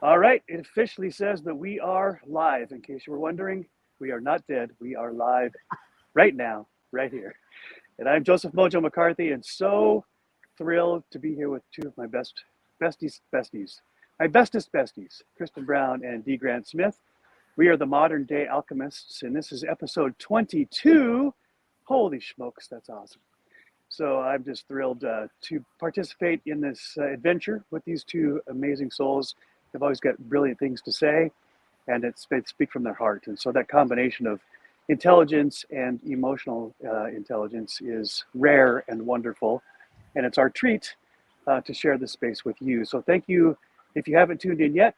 All right, it officially says that we are live. In case you were wondering, we are not dead. We are live right now, right here. And I'm Joseph MoJOE McCarthy, and so thrilled to be here with two of my besties, my bestest besties, Kristen Brown and D. Grant Smith. We are the Modern Day Alchemists, and this is episode 22. Holy smokes, that's awesome. So I'm just thrilled to participate in this adventure with these two amazing souls. They've always got brilliant things to say, and they speak from their heart. And so that combination of intelligence and emotional intelligence is rare and wonderful. And it's our treat to share this space with you. So thank you. If you haven't tuned in yet,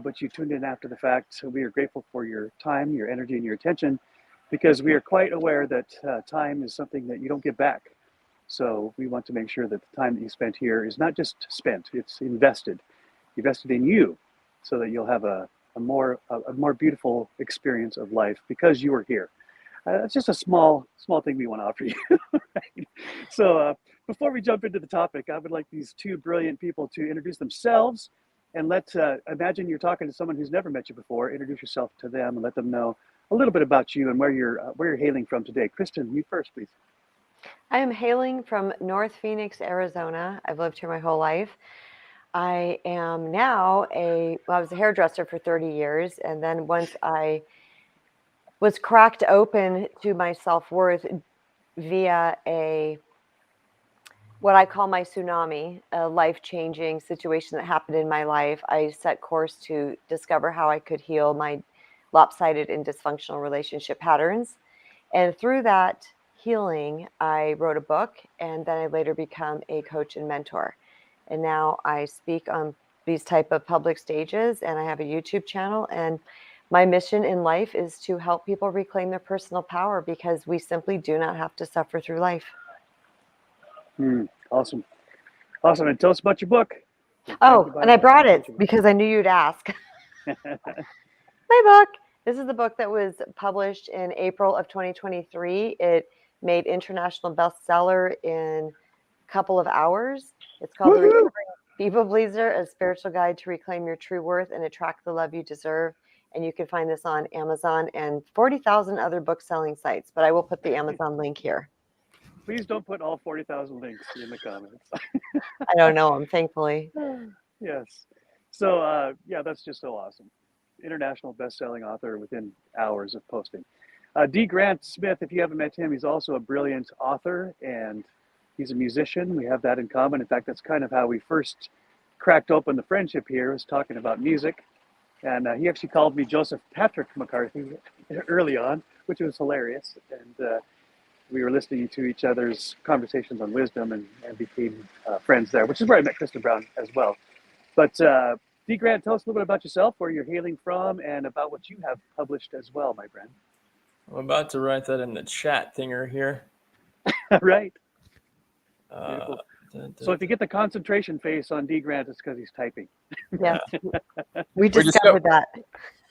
but you tuned in after the fact, so we are grateful for your time, your energy, and your attention, because we are quite aware that time is something that you don't get back. So we want to make sure that the time that you spent here is not just spent, it's invested in you, so that you'll have a more beautiful experience of life because you are here. It's just a small thing we want to offer you. Right? So before we jump into the topic, I would like these two brilliant people to introduce themselves, and imagine you're talking to someone who's never met you before. Introduce yourself to them and let them know a little bit about you and where you're hailing from today. Kristen, you first, please. I am hailing from North Phoenix, Arizona. I've lived here my whole life. I am now I was a hairdresser for 30 years. And then once I was cracked open to my self-worth via what I call my tsunami, a life-changing situation that happened in my life, I set course to discover how I could heal my lopsided and dysfunctional relationship patterns. And through that healing, I wrote a book, and then I later become a coach and mentor. And now I speak on these type of public stages, and I have a YouTube channel. And my mission in life is to help people reclaim their personal power, because we simply do not have to suffer through life. Awesome. And tell us about your book. Oh, and I brought it because I knew you'd ask. My book. This is the book that was published in April of 2023. It made international bestseller in a couple of hours. It's called The Recovering People Pleaser, a spiritual guide to reclaim your true worth and attract the love you deserve. And you can find this on Amazon and 40,000 other book selling sites, but I will put the Amazon link here. Please don't put all 40,000 links in the comments. I don't know them, thankfully. Yes. So, that's just so awesome. International best-selling author within hours of posting. D. Grant Smith, if you haven't met him, he's also a brilliant author, and he's a musician. We have that in common. In fact, that's kind of how we first cracked open the friendship here, was talking about music. And he actually called me Joseph Patrick McCarthy early on, which was hilarious. And we were listening to each other's conversations on wisdom and became friends there, which is where I met Kristen Brown as well. But D. Grant, tell us a little bit about yourself, where you're hailing from, and about what you have published as well, my friend. I'm about to write that in the chat thinger here. Right. Beautiful. So if you get the concentration face on D. Grant, it's because he's typing. Yes. We discovered that.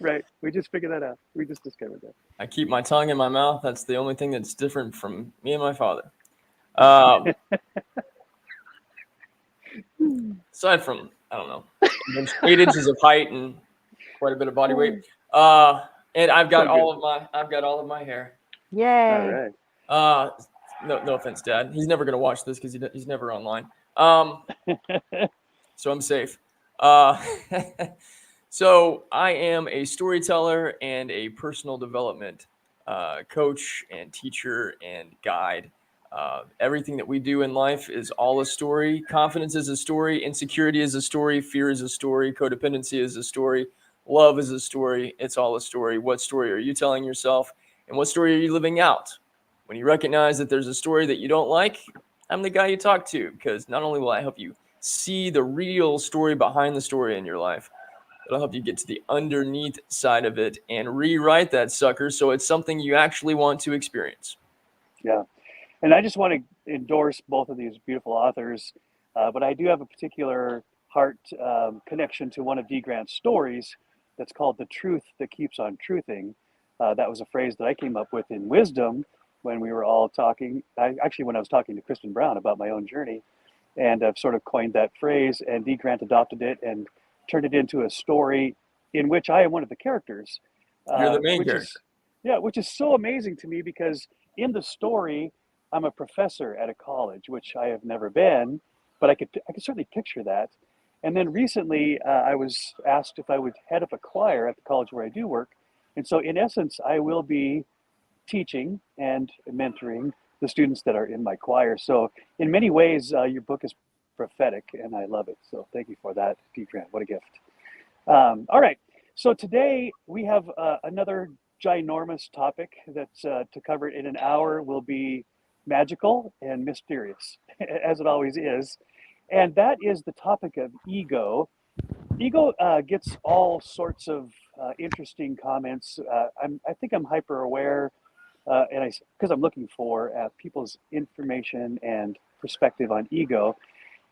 Right. We just figured that out. We just discovered that. I keep my tongue in my mouth. That's the only thing that's different from me and my father. Aside from, I don't know, 8 inches of height and quite a bit of body weight. And I've got all of my hair. Yay. All right. No offense, Dad. He's never gonna watch this because he's never online. So I'm safe. So I am a storyteller and a personal development coach and teacher and guide. Everything that we do in life is all a story. Confidence is a story. Insecurity is a story. Fear is a story. Codependency is a story. Love is a story. It's all a story. What story are you telling yourself? And what story are you living out? When you recognize that there's a story that you don't like, I'm the guy you talk to, because not only will I help you see the real story behind the story in your life, but I'll help you get to the underneath side of it and rewrite that sucker so it's something you actually want to experience. Yeah. And I just want to endorse both of these beautiful authors, but I do have a particular heart connection to one of D. Grant's stories that's called The Truth That Keeps on Truthing. That was a phrase that I came up with in wisdom when we were all talking, when I was talking to Kristen Brown about my own journey, and I've sort of coined that phrase, and D. Grant adopted it, and turned it into a story in which I am one of the characters. You're the main which character. which is so amazing to me, because in the story, I'm a professor at a college, which I have never been, but I could certainly picture that. And then recently, I was asked if I would head up a choir at the college where I do work, and so in essence, I will be teaching and mentoring the students that are in my choir. So in many ways, your book is prophetic, and I love it. So thank you for that, P. Grant. What a gift. All right. So today we have another ginormous topic that's to cover in an hour will be magical and mysterious, as it always is. And that is the topic of ego. Ego gets all sorts of interesting comments. I think I'm hyper aware, and because I'm looking for people's information and perspective on ego.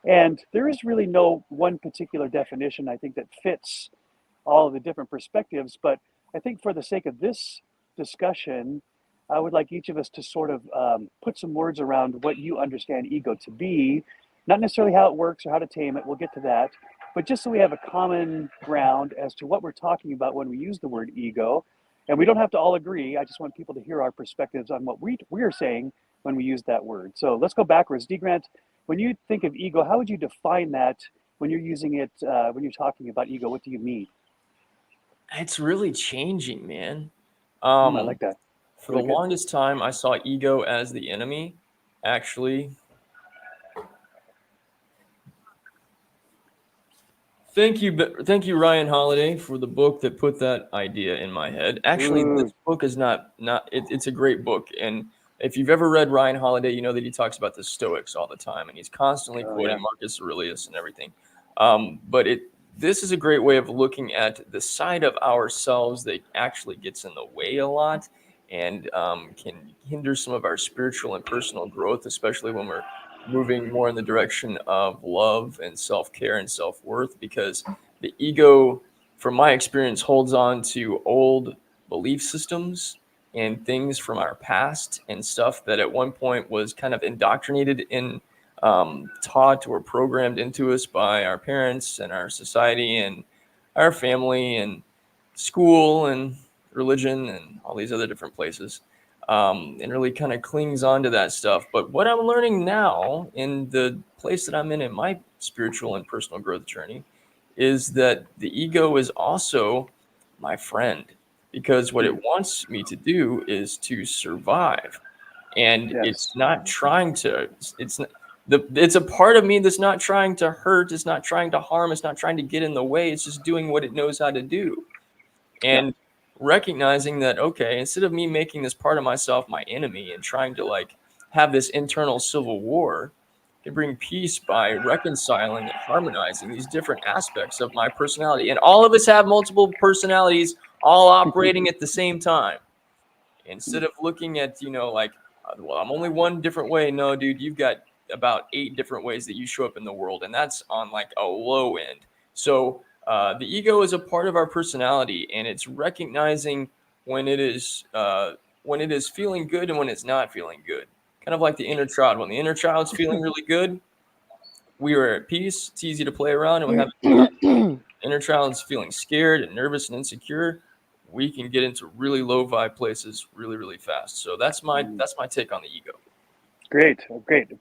And there is really no one particular definition, I think, that fits all of the different perspectives. But I think for the sake of this discussion, I would like each of us to sort of put some words around what you understand ego to be, not necessarily how it works or how to tame it. We'll get to that. But just so we have a common ground as to what we're talking about when we use the word ego. And we don't have to all agree. I just want people to hear our perspectives on what we're saying when we use that word. So let's go backwards. D. Grant, when you think of ego, how would you define that when you're using it, when you're talking about ego? What do you mean? It's really changing, man. I like that. For Really the good. longest time, I saw ego as the enemy. Actually, thank you, Ryan Holiday, for the book that put that idea in my head. Actually, this book is it's a great book, and if you've ever read Ryan Holiday, you know that he talks about the Stoics all the time, and he's constantly quoting Marcus Aurelius and everything. But this is a great way of looking at the side of ourselves that actually gets in the way a lot and can hinder some of our spiritual and personal growth, especially when we're moving more in the direction of love and self-care and self-worth, because the ego, from my experience, holds on to old belief systems and things from our past and stuff that at one point was kind of indoctrinated in taught or programmed into us by our parents and our society and our family and school and religion and all these other different places, and really kind of clings on to that stuff. But what I'm learning now in the place that I'm in my spiritual and personal growth journey is that the ego is also my friend, because what it wants me to do is to survive. And it's not trying to, it's a part of me that's not trying to hurt, it's not trying to harm, it's not trying to get in the way, it's just doing what it knows how to do. And recognizing that, okay, instead of me making this part of myself my enemy and trying to like have this internal civil war, I can bring peace by reconciling and harmonizing these different aspects of my personality. And all of us have multiple personalities all operating at the same time. Instead of looking at, like, well, I'm only one different way. No, dude, you've got about 8 different ways that you show up in the world. And that's on like a low end. So the ego is a part of our personality, and it's recognizing when it is feeling good and when it's not feeling good. Kind of like the inner child. When the inner child's feeling really good, we are at peace. It's easy to play around, and we have inner child's feeling scared and nervous and insecure. We can get into really low vibe places really, really fast. So that's my take on the ego. Great,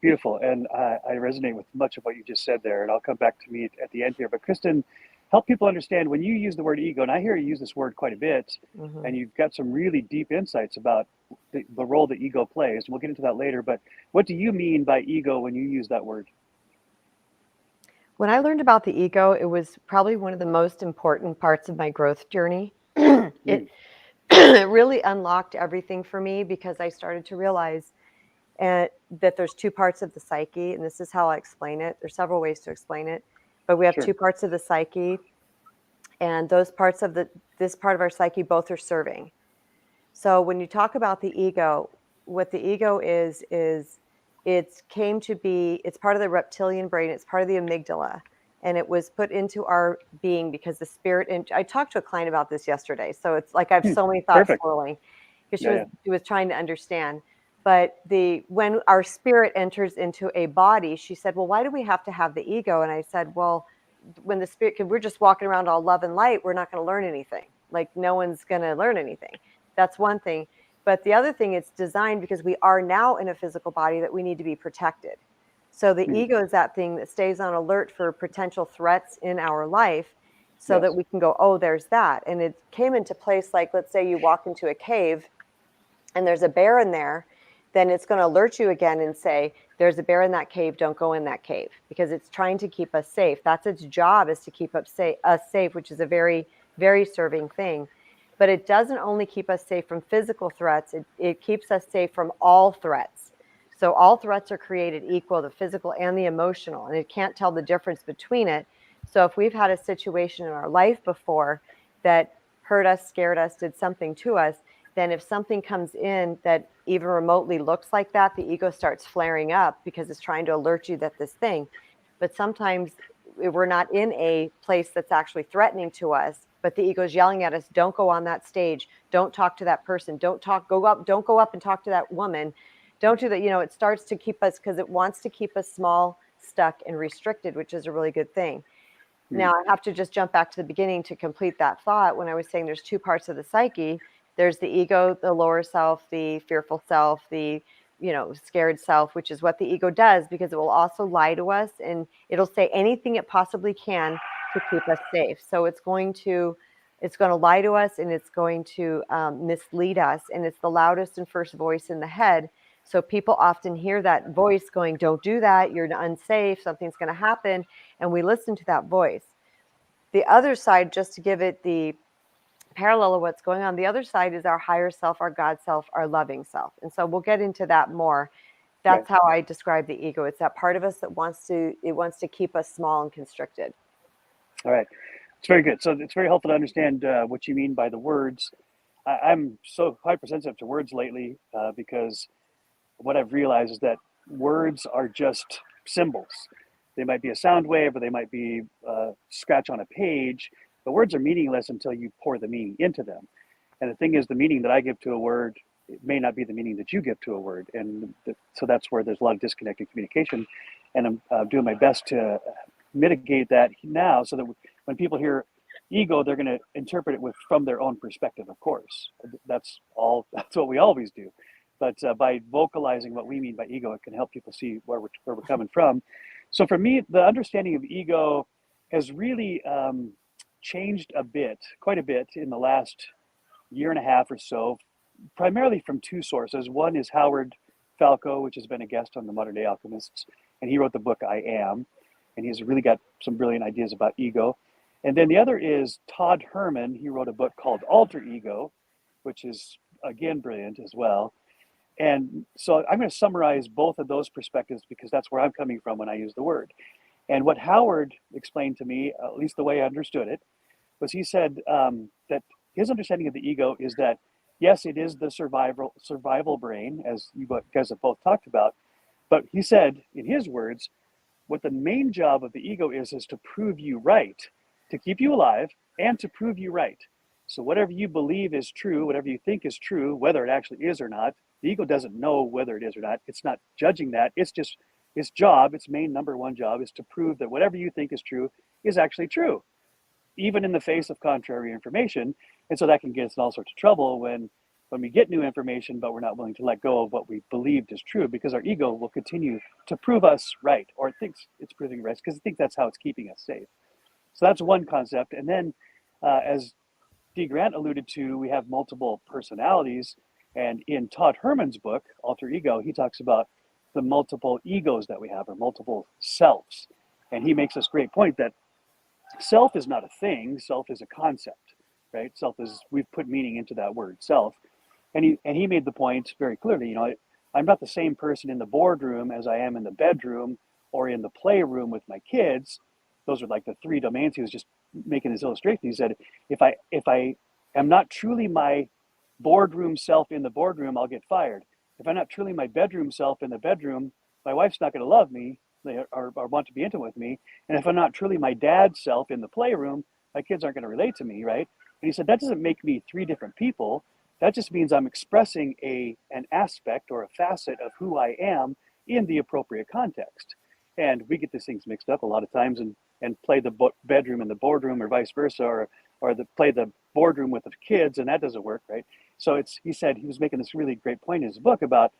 beautiful. And I resonate with much of what you just said there, and I'll come back to me at the end here. But Kristen, help people understand when you use the word ego, and I hear you use this word quite a bit, and you've got some really deep insights about the role that ego plays. And we'll get into that later. But what do you mean by ego when you use that word? When I learned about the ego, it was probably one of the most important parts of my growth journey. It really unlocked everything for me, because I started to realize that there's 2 parts of the psyche, and this is how I explain it. There's several ways to explain it, but we have 2 parts of the psyche, and those parts of this part of our psyche both are serving. So when you talk about the ego, what the ego is it's came to be, it's part of the reptilian brain, it's part of the amygdala, and it was put into our being because the spirit, and I talked to a client about this yesterday, so it's like I have so many thoughts swirling, because she was trying to understand. But when our spirit enters into a body, she said, well, why do we have to have the ego? And I said, well, when the spirit, because we're just walking around all love and light, we're not going to learn anything. Like no one's going to learn anything. That's one thing. But the other thing, it's designed because we are now in a physical body that we need to be protected. So the ego is that thing that stays on alert for potential threats in our life so that we can go, oh, there's that. And it came into place, like, let's say you walk into a cave and there's a bear in there, then it's going to alert you again and say, there's a bear in that cave, don't go in that cave, because it's trying to keep us safe. That's its job, is to keep us safe, which is a very, very serving thing. But it doesn't only keep us safe from physical threats, it keeps us safe from all threats. So all threats are created equal, the physical and the emotional, and it can't tell the difference between it. So if we've had a situation in our life before that hurt us, scared us, did something to us, then if something comes in that even remotely looks like that, the ego starts flaring up because it's trying to alert you that this thing. But sometimes we're not in a place that's actually threatening to us, but the ego is yelling at us, don't go on that stage, don't talk to that person, don't go up and talk to that woman, don't do that. It starts to keep us, because it wants to keep us small, stuck, and restricted, which is a really good thing. Now I have to just jump back to the beginning to complete that thought. When I was saying there's two parts of the psyche, there's the ego, the lower self, the fearful self, the scared self, which is what the ego does, because it will also lie to us and it'll say anything it possibly can to keep us safe. So it's going to lie to us, and it's going to mislead us, and it's the loudest and first voice in the head. So people often hear that voice going, don't do that, you're unsafe, something's going to happen, and we listen to that voice. The other side, just to give it the parallel of what's going on, the other side is our higher self, our God self, our loving self. And so we'll get into that more. That's how I describe the ego. It's that part of us that wants to keep us small and constricted. All right. It's very good. So it's very helpful to understand what you mean by the words. I'm so hypersensitive to words lately because what I've realized is that words are just symbols. They might be a sound wave, or they might be a scratch on a page, but words are meaningless until you pour the meaning into them. And the thing is, the meaning that I give to a word, it may not be the meaning that you give to a word. And so that's where there's a lot of disconnect in communication. And I'm doing my best to mitigate that now, so that when people hear ego, they're going to interpret it from their own perspective, of course. That's what we always do. But by vocalizing what we mean by ego, it can help people see where we're coming from. So for me, the understanding of ego has really changed quite a bit in the last year and a half or so, primarily from two sources. One is Howard Falco, which has been a guest on the Modern Day Alchemists, and he wrote the book I Am, and he's really got some brilliant ideas about ego. And then the other is Todd Herman. He wrote a book called Alter Ego, which is, again, brilliant as well. And so I'm going to summarize both of those perspectives, because that's where I'm coming from when I use the word. And what Howard explained to me, at least the way I understood it, was he said that his understanding of the ego is that, yes, it is the survival brain, as you guys have both talked about. But he said, in his words, what the main job of the ego is to prove you right, to keep you alive, and to prove you right. So whatever you believe is true, whatever you think is true, whether it actually is or not, the ego doesn't know whether it is or not. It's not judging that. It's just its job, its main number one job, is to prove that whatever you think is true is actually true, even in the face of contrary information. And so that can get us in all sorts of trouble when we get new information, but we're not willing to let go of what we believed is true, because our ego will continue to prove us right, or it thinks it's proving right, because it thinks that's how it's keeping us safe. So that's one concept. And then, as D. Grant alluded to, we have multiple personalities. And in Todd Herman's book, Alter Ego, he talks about the multiple egos that we have, or multiple selves. And he makes this great point that self is not a thing, self is a concept, right? Self is, we've put meaning into that word, self. And he made the point very clearly, I'm not the same person in the boardroom as I am in the bedroom or in the playroom with my kids. Those are like the three domains. He was just making this illustration. He said, if I am not truly my boardroom self in the boardroom, I'll get fired. If I'm not truly my bedroom self in the bedroom, my wife's not going to love me or want to be intimate with me. And if I'm not truly my dad's self in the playroom, my kids aren't going to relate to me, right? And he said, that doesn't make me three different people. That just means I'm expressing an aspect or a facet of who I am in the appropriate context. And we get these things mixed up a lot of times, and and play the bedroom in the boardroom, or vice versa, or play the boardroom with the kids, and that doesn't work, right? So he said, he was making this really great point in his book about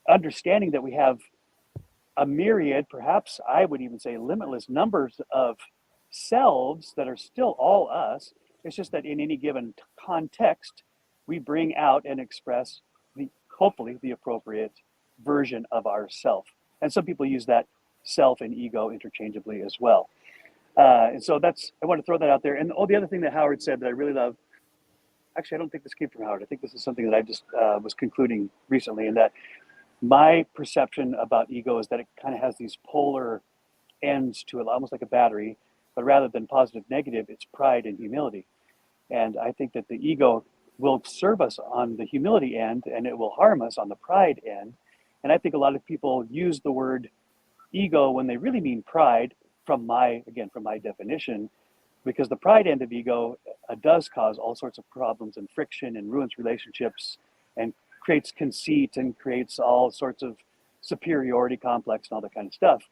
understanding that we have a myriad, perhaps I would even say limitless numbers of selves that are still all us. It's just that in any given context, we bring out and express hopefully the appropriate version of ourself. And some people use that self and ego interchangeably as well. And so I want to throw that out there. And the other thing that Howard said that I really love, actually, I don't think this came from Howard. I think this is something that I just was concluding recently, and that my perception about ego is that it kind of has these polar ends to it, almost like a battery, but rather than positive, negative, it's pride and humility. And I think that the ego will serve us on the humility end, and it will harm us on the pride end. And I think a lot of people use the word ego when they really mean pride, from my definition, because the pride end of ego does cause all sorts of problems and friction and ruins relationships and creates conceit and creates all sorts of superiority complex and all that kind of stuff.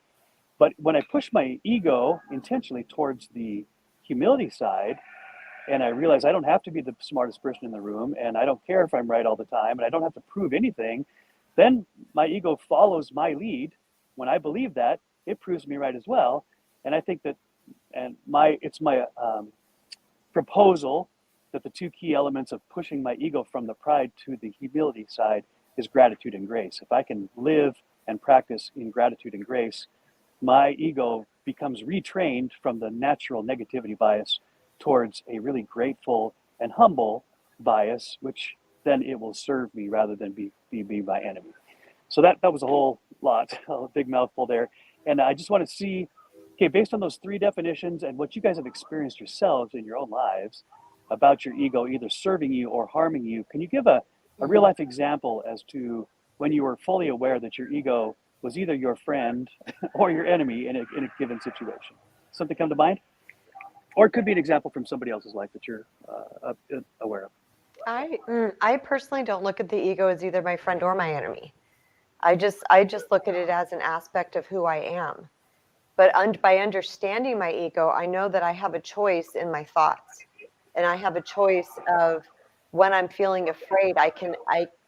But when I push my ego intentionally towards the humility side, and I realize I don't have to be the smartest person in the room, and I don't care if I'm right all the time, and I don't have to prove anything, then my ego follows my lead. When I believe that, it proves me right as well. And I think that, it's my proposal that the two key elements of pushing my ego from the pride to the humility side is gratitude and grace. If I can live and practice in gratitude and grace, my ego becomes retrained from the natural negativity bias towards a really grateful and humble bias, which then it will serve me rather than be my enemy. So that was a whole lot, a big mouthful there. And I just want to see, okay, based on those three definitions and what you guys have experienced yourselves in your own lives about your ego either serving you or harming you, can you give a real life example as to when you were fully aware that your ego was either your friend or your enemy in a given situation? Something come to mind? Or it could be an example from somebody else's life that you're aware of. I personally don't look at the ego as either my friend or my enemy. I just look at it as an aspect of who I am. But by understanding my ego, I know that I have a choice in my thoughts, and I have a choice of when I'm feeling afraid. I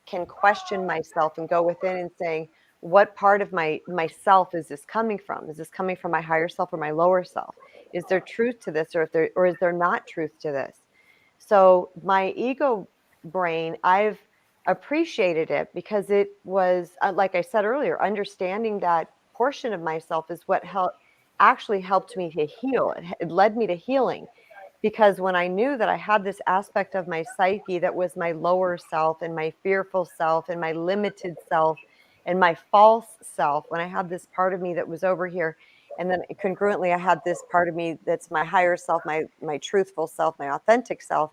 can question myself and go within and saying, what part of myself is this coming from? Is this coming from my higher self or my lower self? Is there truth to this, or is there not truth to this? So my ego brain, I've appreciated it because it was, like I said earlier, understanding that portion of myself is what actually helped me to heal. It led me to healing, because when I knew that I had this aspect of my psyche that was my lower self and my fearful self and my limited self and my false self, when I had this part of me that was over here, and then congruently I had this part of me that's my higher self, my truthful self, my authentic self,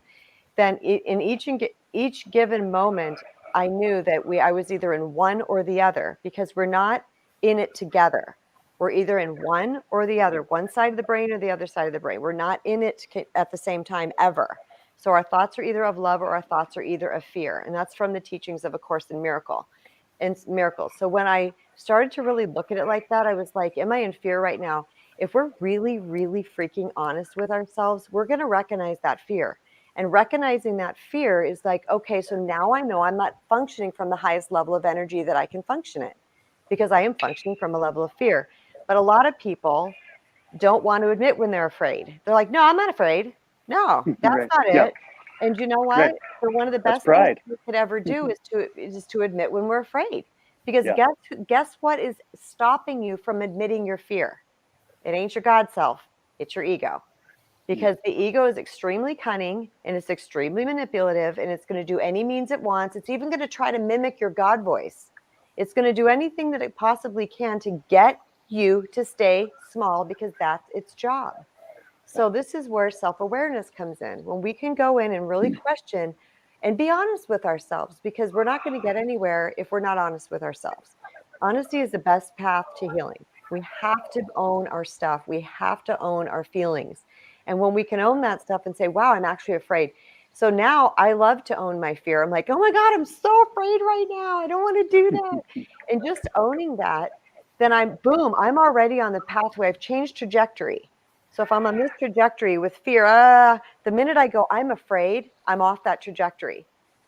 then in each given moment, I knew that I was either in one or the other, because we're not in it together. We're either in one or the other, one side of the brain or the other side of the brain. We're not in it at the same time ever. So our thoughts are either of love or our thoughts are either of fear. And that's from the teachings of A Course in Miracles. So when I started to really look at it like that, I was like, am I in fear right now? If we're really, really freaking honest with ourselves, we're going to recognize that fear. And recognizing that fear is like, okay, so now I know I'm not functioning from the highest level of energy that I can function in, because I am functioning from a level of fear. But a lot of people don't want to admit when they're afraid. They're like, no, I'm not afraid. No, that's Right. not it. Yeah. And you know what? Right. So one of the That's best things pride. we could ever do is to admit when we're afraid. Because Yeah. guess what is stopping you from admitting your fear? It ain't your God self. It's your ego. Because the ego is extremely cunning and it's extremely manipulative, and it's going to do any means it wants. It's even going to try to mimic your God voice. It's going to do anything that it possibly can to get you to stay small, because that's its job. So this is where self-awareness comes in, when we can go in and really question and be honest with ourselves, because we're not going to get anywhere if we're not honest with ourselves. Honesty is the best path to healing. We have to own our stuff. We have to own our feelings. And when we can own that stuff and say, wow, I'm actually afraid. So now I love to own my fear. I'm like, oh my God, I'm so afraid right now. I don't want to do that. And just owning that, then I'm already on the pathway. I've changed trajectory. So if I'm on this trajectory with fear, the minute I go, I'm afraid, I'm off that trajectory.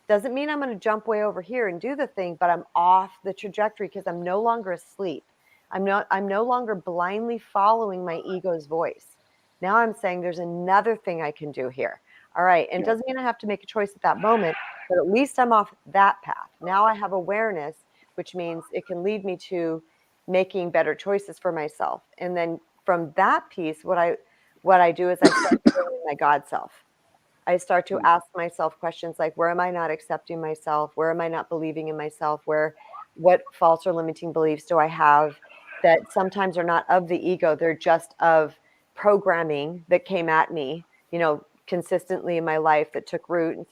Doesn't mean I'm going to jump way over here and do the thing, but I'm off the trajectory because I'm no longer asleep. I'm no longer blindly following my ego's voice. Now I'm saying there's another thing I can do here. All right. And it doesn't mean I have to make a choice at that moment, but at least I'm off that path. Now I have awareness, which means it can lead me to making better choices for myself. And then from that piece, what I do is I start feeling my God self. I start to ask myself questions like, where am I not accepting myself? Where am I not believing in myself? What false or limiting beliefs do I have that sometimes are not of the ego? They're just of programming that came at me, consistently in my life that took root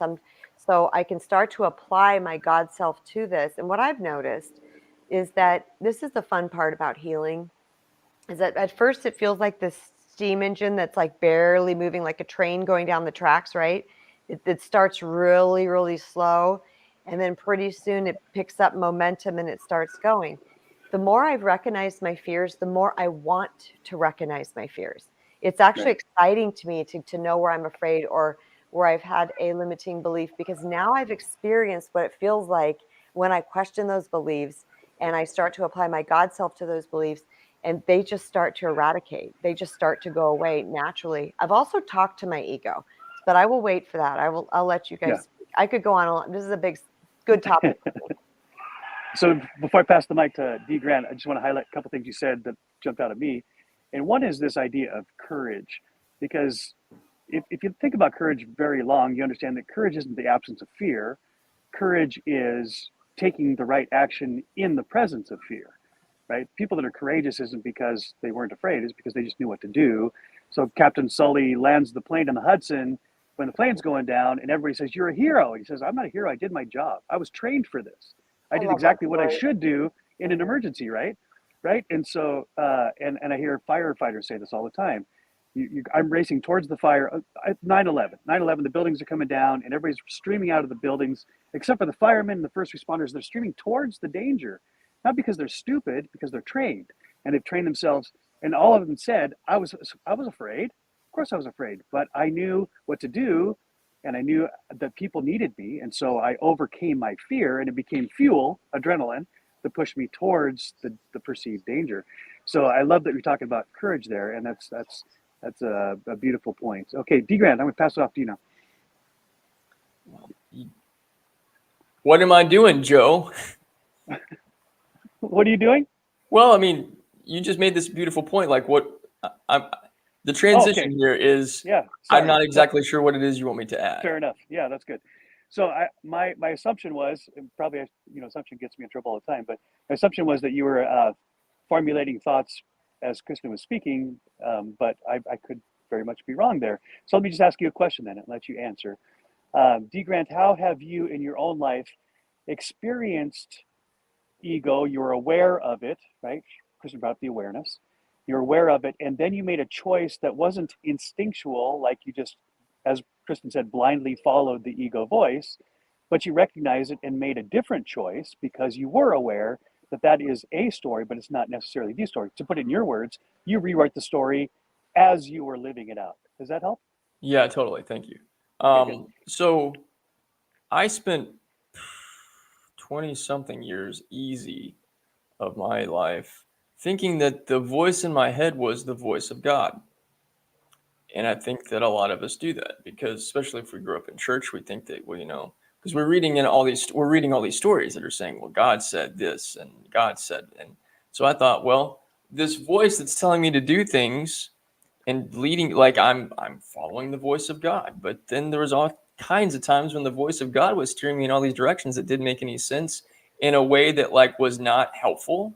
so I can start to apply my God self to this. And what I've noticed is that this is the fun part about healing, is that at first it feels like this steam engine that's like barely moving, like a train going down the tracks, right? It starts really, really slow. And then pretty soon it picks up momentum and it starts going. The more I've recognized my fears, the more I want to recognize my fears. It's actually exciting to me to know where I'm afraid or where I've had a limiting belief, because now I've experienced what it feels like when I question those beliefs and I start to apply my God self to those beliefs, and they just start to eradicate. They just start to go away naturally. I've also talked to my ego, but I will wait for that. I'll let you guys speak. I could go on a lot. This is a good topic. So before I pass the mic to D. Grant, I just want to highlight a couple things you said that jumped out at me. And one is this idea of courage, because if you think about courage very long, you understand that courage isn't the absence of fear. Courage is taking the right action in the presence of fear, right? People that are courageous isn't because they weren't afraid, it's because they just knew what to do. So Captain Sully lands the plane in the Hudson when the plane's going down and everybody says, "You're a hero." He says, "I'm not a hero. I did my job. I was trained for this. I did exactly what I should do in an emergency," right? Right. And so, and I hear firefighters say this all the time. I'm racing towards the fire. 9/11, the buildings are coming down and everybody's streaming out of the buildings, except for the firemen and the first responders. They're streaming towards the danger, not because they're stupid, because they're trained and they've trained themselves. And all of them said, I was afraid. Of course I was afraid, but I knew what to do and I knew that people needed me. And so I overcame my fear and it became fuel, adrenaline, to push me towards the perceived danger. So I love that you're talking about courage there. And that's a beautiful point. Okay, D. Grant, I'm going to pass it off to you now. What am I doing, Joe? What are you doing? Well, I mean, you just made this beautiful point. Like the transition here is, I'm not exactly sure what it is you want me to add. Fair enough. Yeah, that's good. So my assumption was, and probably, assumption gets me in trouble all the time, but my assumption was that you were formulating thoughts as Kristen was speaking, but I could very much be wrong there. So let me just ask you a question then and let you answer. D. Grant, how have you in your own life experienced ego? You're aware of it, right? Kristen brought up the awareness. You're aware of it, and then you made a choice that wasn't instinctual, like you just, as Kristen said, blindly followed the ego voice, but you recognized it and made a different choice because you were aware that that is a story, but it's not necessarily the story. To put it in your words, you rewrite the story as you were living it out. Does that help? Yeah, totally. Thank you. So I spent 20-something years easy of my life thinking that the voice in my head was the voice of God. And I think that a lot of us do that because, especially if we grew up in church, we think that, well, because we're reading all these stories that are saying, well, God said this and God said, and so I thought, well, this voice that's telling me to do things and leading, like I'm following the voice of God. But then there was all kinds of times when the voice of God was steering me in all these directions that didn't make any sense, in a way that was not helpful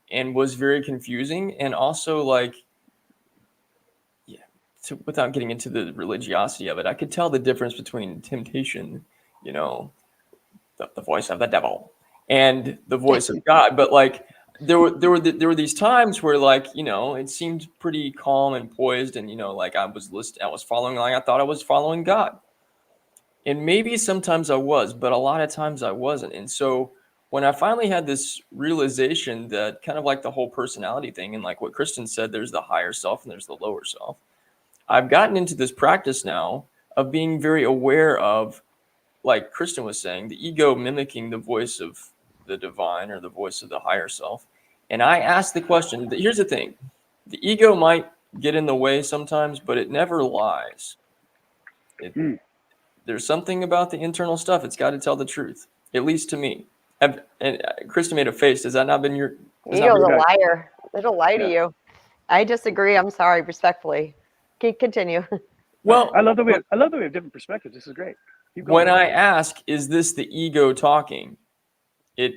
and was very confusing. And also without getting into the religiosity of it, I could tell the difference between temptation, the voice of the devil, and the voice of God. But there were these times where it seemed pretty calm and poised, and I was following, I thought I was following God, and maybe sometimes I was, but a lot of times I wasn't. And so when I finally had this realization that kind of like the whole personality thing, and like what Kristen said, there's the higher self and there's the lower self. I've gotten into this practice now of being very aware of, like Kristen was saying, the ego mimicking the voice of the divine or the voice of the higher self. And I ask the question, here's the thing, the ego might get in the way sometimes, but it never lies. There's something about the internal stuff. It's got to tell the truth, at least to me. And Kristen made a face. Has that not been your? Ego's a liar. It'll lie to you. I disagree. I'm sorry, respectfully. Continue. Well, I love that we have different perspectives. This is great. When I ask, is this the ego talking? It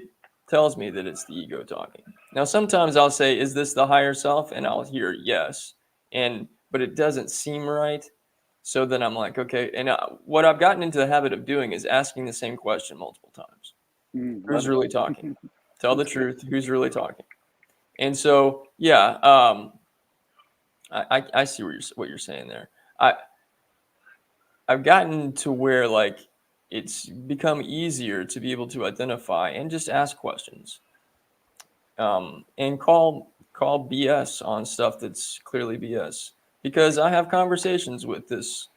tells me that it's the ego talking. Now, sometimes I'll say, is this the higher self? And I'll hear yes. But it doesn't seem right. So then I'm like, okay. And what I've gotten into the habit of doing is asking the same question multiple times. Who's really talking? Tell the truth. Who's really talking? And so, yeah, I see what you're saying there. I've gotten to where, like, it's become easier to be able to identify and just ask questions, and call BS on stuff that's clearly BS, because I have conversations with this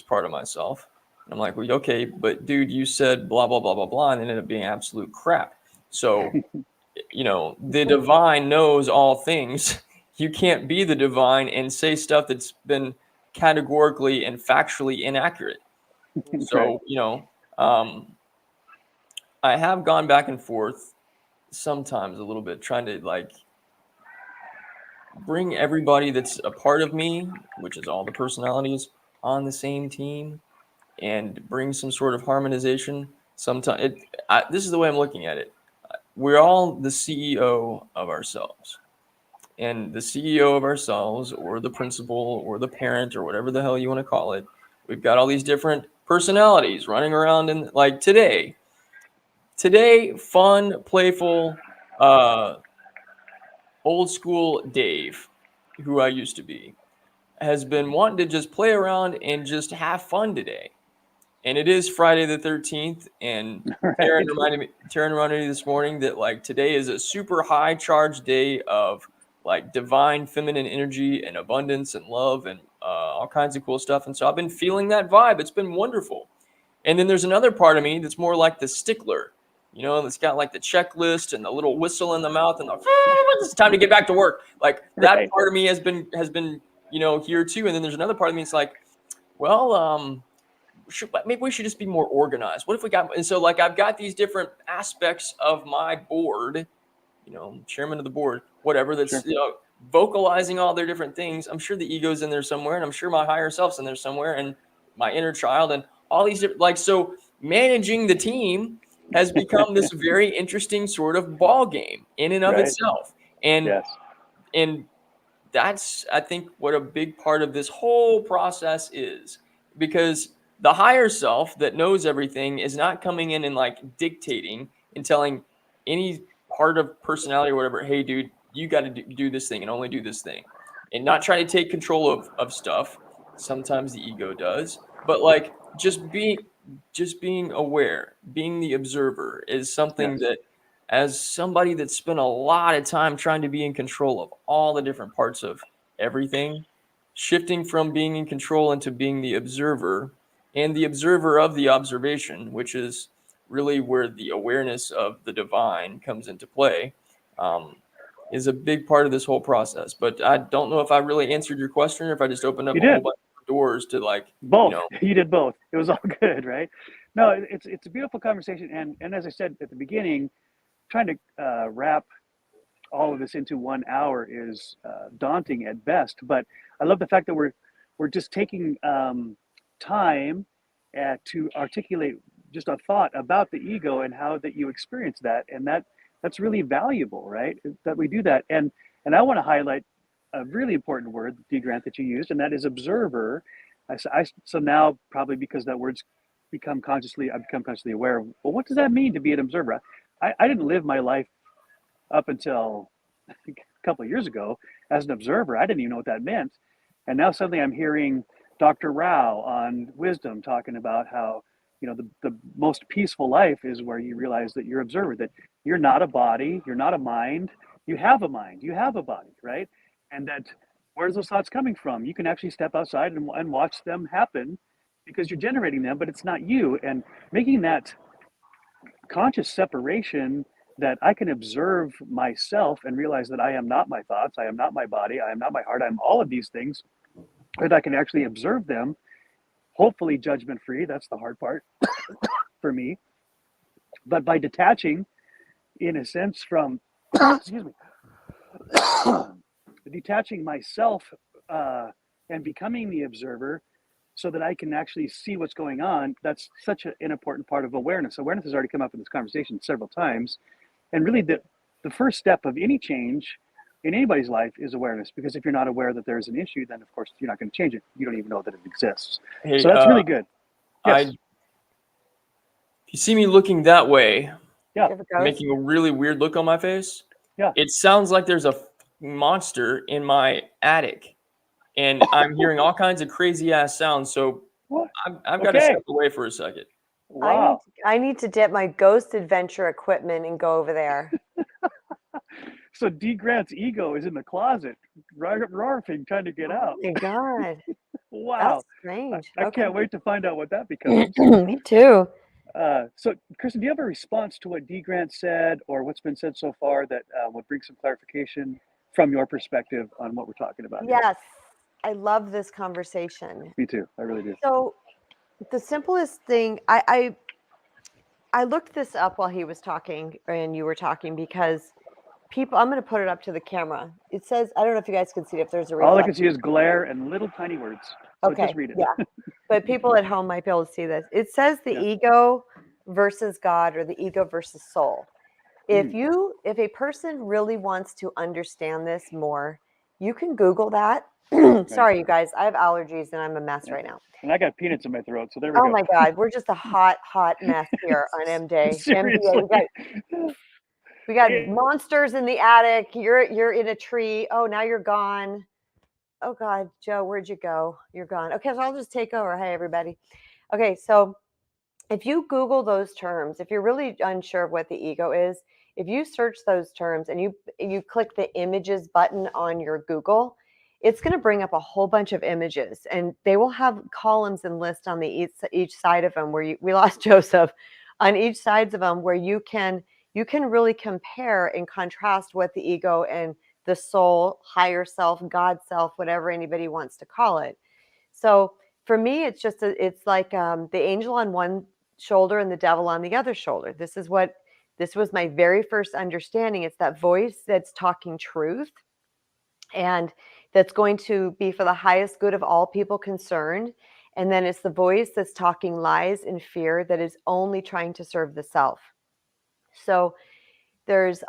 part of myself. And I'm like, well, okay, but dude, you said blah, blah, blah, blah, blah, and it ended up being absolute crap. So, the divine knows all things. You can't be the divine and say stuff that's been categorically and factually inaccurate. So, I have gone back and forth sometimes a little bit, trying to like bring everybody that's a part of me, which is all the personalities, on the same team and bring some sort of harmonization. Sometimes this is the way I'm looking at it. We're all the CEO of ourselves. And the CEO of ourselves, or the principal, or the parent, or whatever the hell you want to call it, we've got all these different personalities running around. And like today, fun, playful, old school Dave, who I used to be, has been wanting to just play around and just have fun today. And it is Friday the 13th, and Taryn reminded me this morning that like today is a super high charge day of like divine feminine energy and abundance and love and all kinds of cool stuff. And so I've been feeling that vibe. It's been wonderful. And then there's another part of me that's more like the stickler, that's got like the checklist and the little whistle in the mouth and it's time to get back to work. Like that part of me has been here too. And then there's another part of me that's like, well, maybe we should just be more organized. What if we got, and so like I've got these different aspects of my board, chairman of the board, whatever, that's vocalizing all their different things. I'm sure the ego's in there somewhere, and I'm sure my higher self's in there somewhere, and my inner child, and all these different, like, so managing the team has become this very interesting sort of ball game in and of itself. And that's, I think, what a big part of this whole process is, because the higher self that knows everything is not coming in and like dictating and telling any part of personality or whatever, hey, dude, you got to do this thing and only do this thing, and not try to take control of stuff. Sometimes the ego does, but like just being aware, being the observer is something that, as somebody that's spent a lot of time trying to be in control of all the different parts of everything, shifting from being in control into being the observer and the observer of the observation, which is really where the awareness of the divine comes into play, is a big part of this whole process. But I don't know if I really answered your question or if I just opened up a whole bunch of doors to like both. You did both. It was all good, right? No, it's a beautiful conversation, and as I said at the beginning, trying to wrap all of this into 1 hour is daunting at best. But I love the fact that we're just taking time to articulate just a thought about the ego and how that you experience that, and that's really valuable, right? That we do that, and I want to highlight a really important word, D. Grant, that you used, and that is observer. So now, probably because that word's I've become consciously aware of, well, what does that mean to be an observer? I didn't live my life up until a couple of years ago as an observer. I didn't even know what that meant, and now suddenly I'm hearing Dr. Rao on Wisdom talking about how the most peaceful life is where you realize that you're observer, that you're not a body, you're not a mind, you have a mind, you have a body, right? And that Where's those thoughts coming from? You can actually step outside and watch them happen because you're generating them, but it's not you. And making that conscious separation that I can observe myself and realize that I am not my thoughts, I am not my body, I am not my heart, I'm all of these things, that I can actually observe them, hopefully judgment free. That's the hard part for me. But by detaching, in a sense, from, excuse me, detaching myself and becoming the observer so that I can actually see what's going on, that's such an important part of awareness. Awareness has already come up in this conversation several times. And really the first step of any change in anybody's life is awareness, because if you're not aware that there's an issue, then of course you're not going to change it. You don't even know that it exists. Hey, so that's really good. Yes. If you see me looking that way, yeah, making a really weird look on my face, yeah, it sounds like there's a monster in my attic, and I'm hearing all kinds of crazy ass sounds. So I've got to step away for a second. Wow. I need to dip my ghost adventure equipment and go over there. So D. Grant's ego is in the closet, rarfing, trying to get out. Oh my God. Wow. That's strange. I can't wait to find out what that becomes. Me too. So, Kristen, do you have a response to what D. Grant said or what's been said so far that would bring some clarification from your perspective on what we're talking about? Yes. I love this conversation. Me too. I really do. So the simplest thing, I looked this up while he was talking and you were talking, because people, I'm going to put it up to the camera. It says, I don't know if you guys can see it, if there's a reflection. All I can see is glare and little tiny words. So okay. Just read it. Yeah. But people at home might be able to see this. It says the ego versus God, or the ego versus soul. If a person really wants to understand this more, you can Google that. Sorry, you guys, I have allergies and I'm a mess right now. And I got peanuts in my throat, so there we go. Oh my God, we're just a hot mess here on MDay. Seriously. We got monsters in the attic. You're in a tree. Oh, now you're gone. Oh God, Joe, where'd you go? You're gone. Okay, so I'll just take over. Hey, everybody. Okay, so if you Google those terms, if you're really unsure of what the ego is, if you search those terms and you click the images button on your Google, it's going to bring up a whole bunch of images, and they will have columns and lists on the each side of them where we lost Joseph, on each sides of them, where you can really compare and contrast what the ego and the soul, higher self, God self, whatever anybody wants to call it. So for me, it's just it's like the angel on one shoulder and the devil on the other shoulder. This was my very first understanding. It's that voice that's talking truth, and that's going to be for the highest good of all people concerned. And then it's the voice that's talking lies and fear that is only trying to serve the self. So there's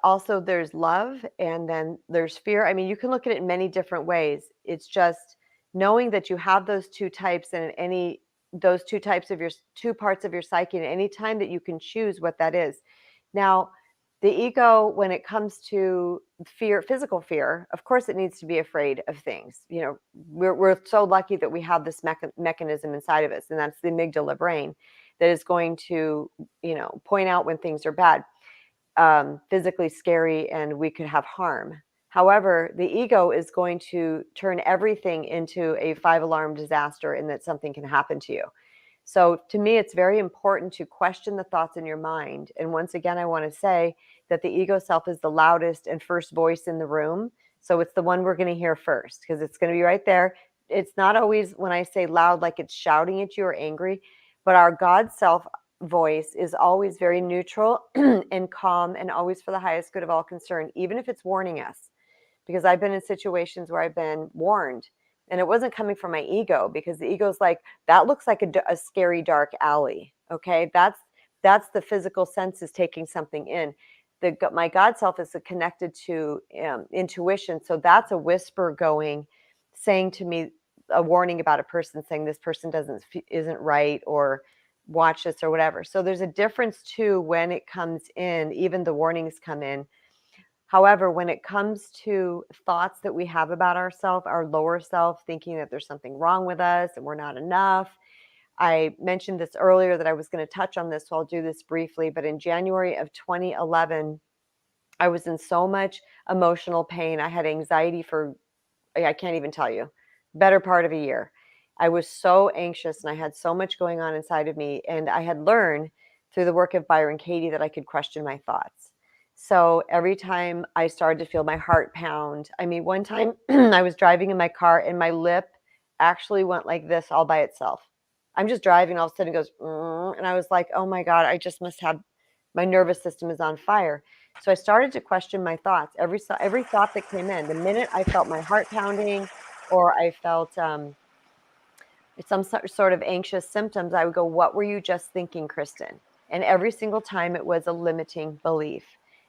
love, and then there's fear. I mean, you can look at it in many different ways. It's just knowing that you have those two types, and those two types of your two parts of your psyche, and any time that you can choose what that is. Now, the ego, when it comes to fear, physical fear, of course, it needs to be afraid of things. You know, we're so lucky that we have this mechanism inside of us, and that's the amygdala brain that is going to, point out when things are bad. Physically scary, and we could have harm. However, the ego is going to turn everything into a 5-alarm disaster, and that something can happen to you. So to me, it's very important to question the thoughts in your mind. And once again, I want to say that the ego self is the loudest and first voice in the room. So it's the one we're going to hear first, because it's going to be right there. It's not always, when I say loud, like it's shouting at you or angry, but our God self voice is always very neutral and calm, and always for the highest good of all concerned, even if it's warning us. Because I've been in situations where I've been warned, and it wasn't coming from my ego, because the ego's like, that looks like a scary dark alley. Okay, that's the physical senses taking something in. My God self is connected to intuition, so that's a whisper going, saying to me, a warning about a person, saying this person isn't right, or watch this, or whatever. So there's a difference too when it comes in. Even the warnings come in. However, when it comes to thoughts that we have about ourselves, our lower self, thinking that there's something wrong with us and we're not enough. I mentioned this earlier that I was going to touch on this, so I'll do this briefly. But in January of 2011, I was in so much emotional pain. I had anxiety for I can't even tell you, better part of a year. I was so anxious and I had so much going on inside of me. And I had learned through the work of Byron Katie that I could question my thoughts. So every time I started to feel my heart pound, I mean, one time I was driving in my car and my lip actually went like this all by itself. I'm just driving, all of a sudden it goes, and I was like, oh my God, I just must have, my nervous system is on fire. So I started to question my thoughts. Every thought that came in, the minute I felt my heart pounding or I felt some sort of anxious symptoms, I would go, what were you just thinking, Kristen? And every single time it was a limiting belief.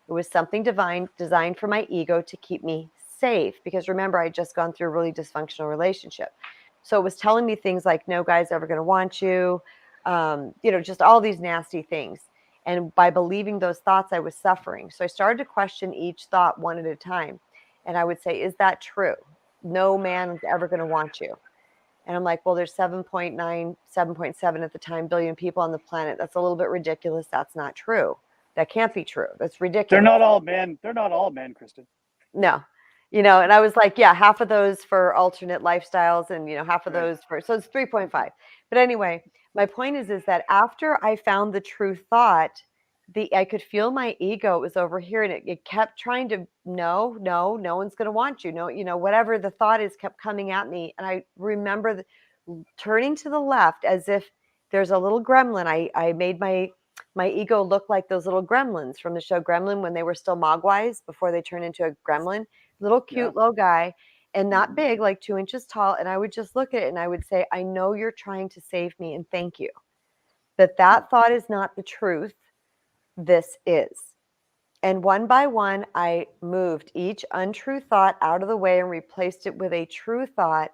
It was something divine designed for my ego to keep me safe. Because remember, I'd just gone through a really dysfunctional relationship. So it was telling me things like, no guy's ever going to want you, just all these nasty things. And by believing those thoughts, I was suffering. So I started to question each thought one at a time. And I would say, is that true? No man is ever going to want you. And I'm like, well, there's 7.9, 7.7 at the time billion people on the planet. That's a little bit ridiculous. That's not true. That can't be true. That's ridiculous. They're not all men. They're not all men, Kristen. No. And I was like, yeah, half of those for alternate lifestyles and, half of those for, so it's 3.5. But anyway, my point is that after I found the true thought, I could feel my ego was over here and it kept trying to, no one's going to want you. No, whatever the thought is kept coming at me. And I remember turning to the left as if there's a little gremlin. I made my ego look like those little gremlins from the show Gremlin when they were still mogwais before they turned into a gremlin, little cute little guy and not big, like 2 inches tall. And I would just look at it and I would say, I know you're trying to save me and thank you. But that thought is not the truth. This is. And one by one, I moved each untrue thought out of the way and replaced it with a true thought.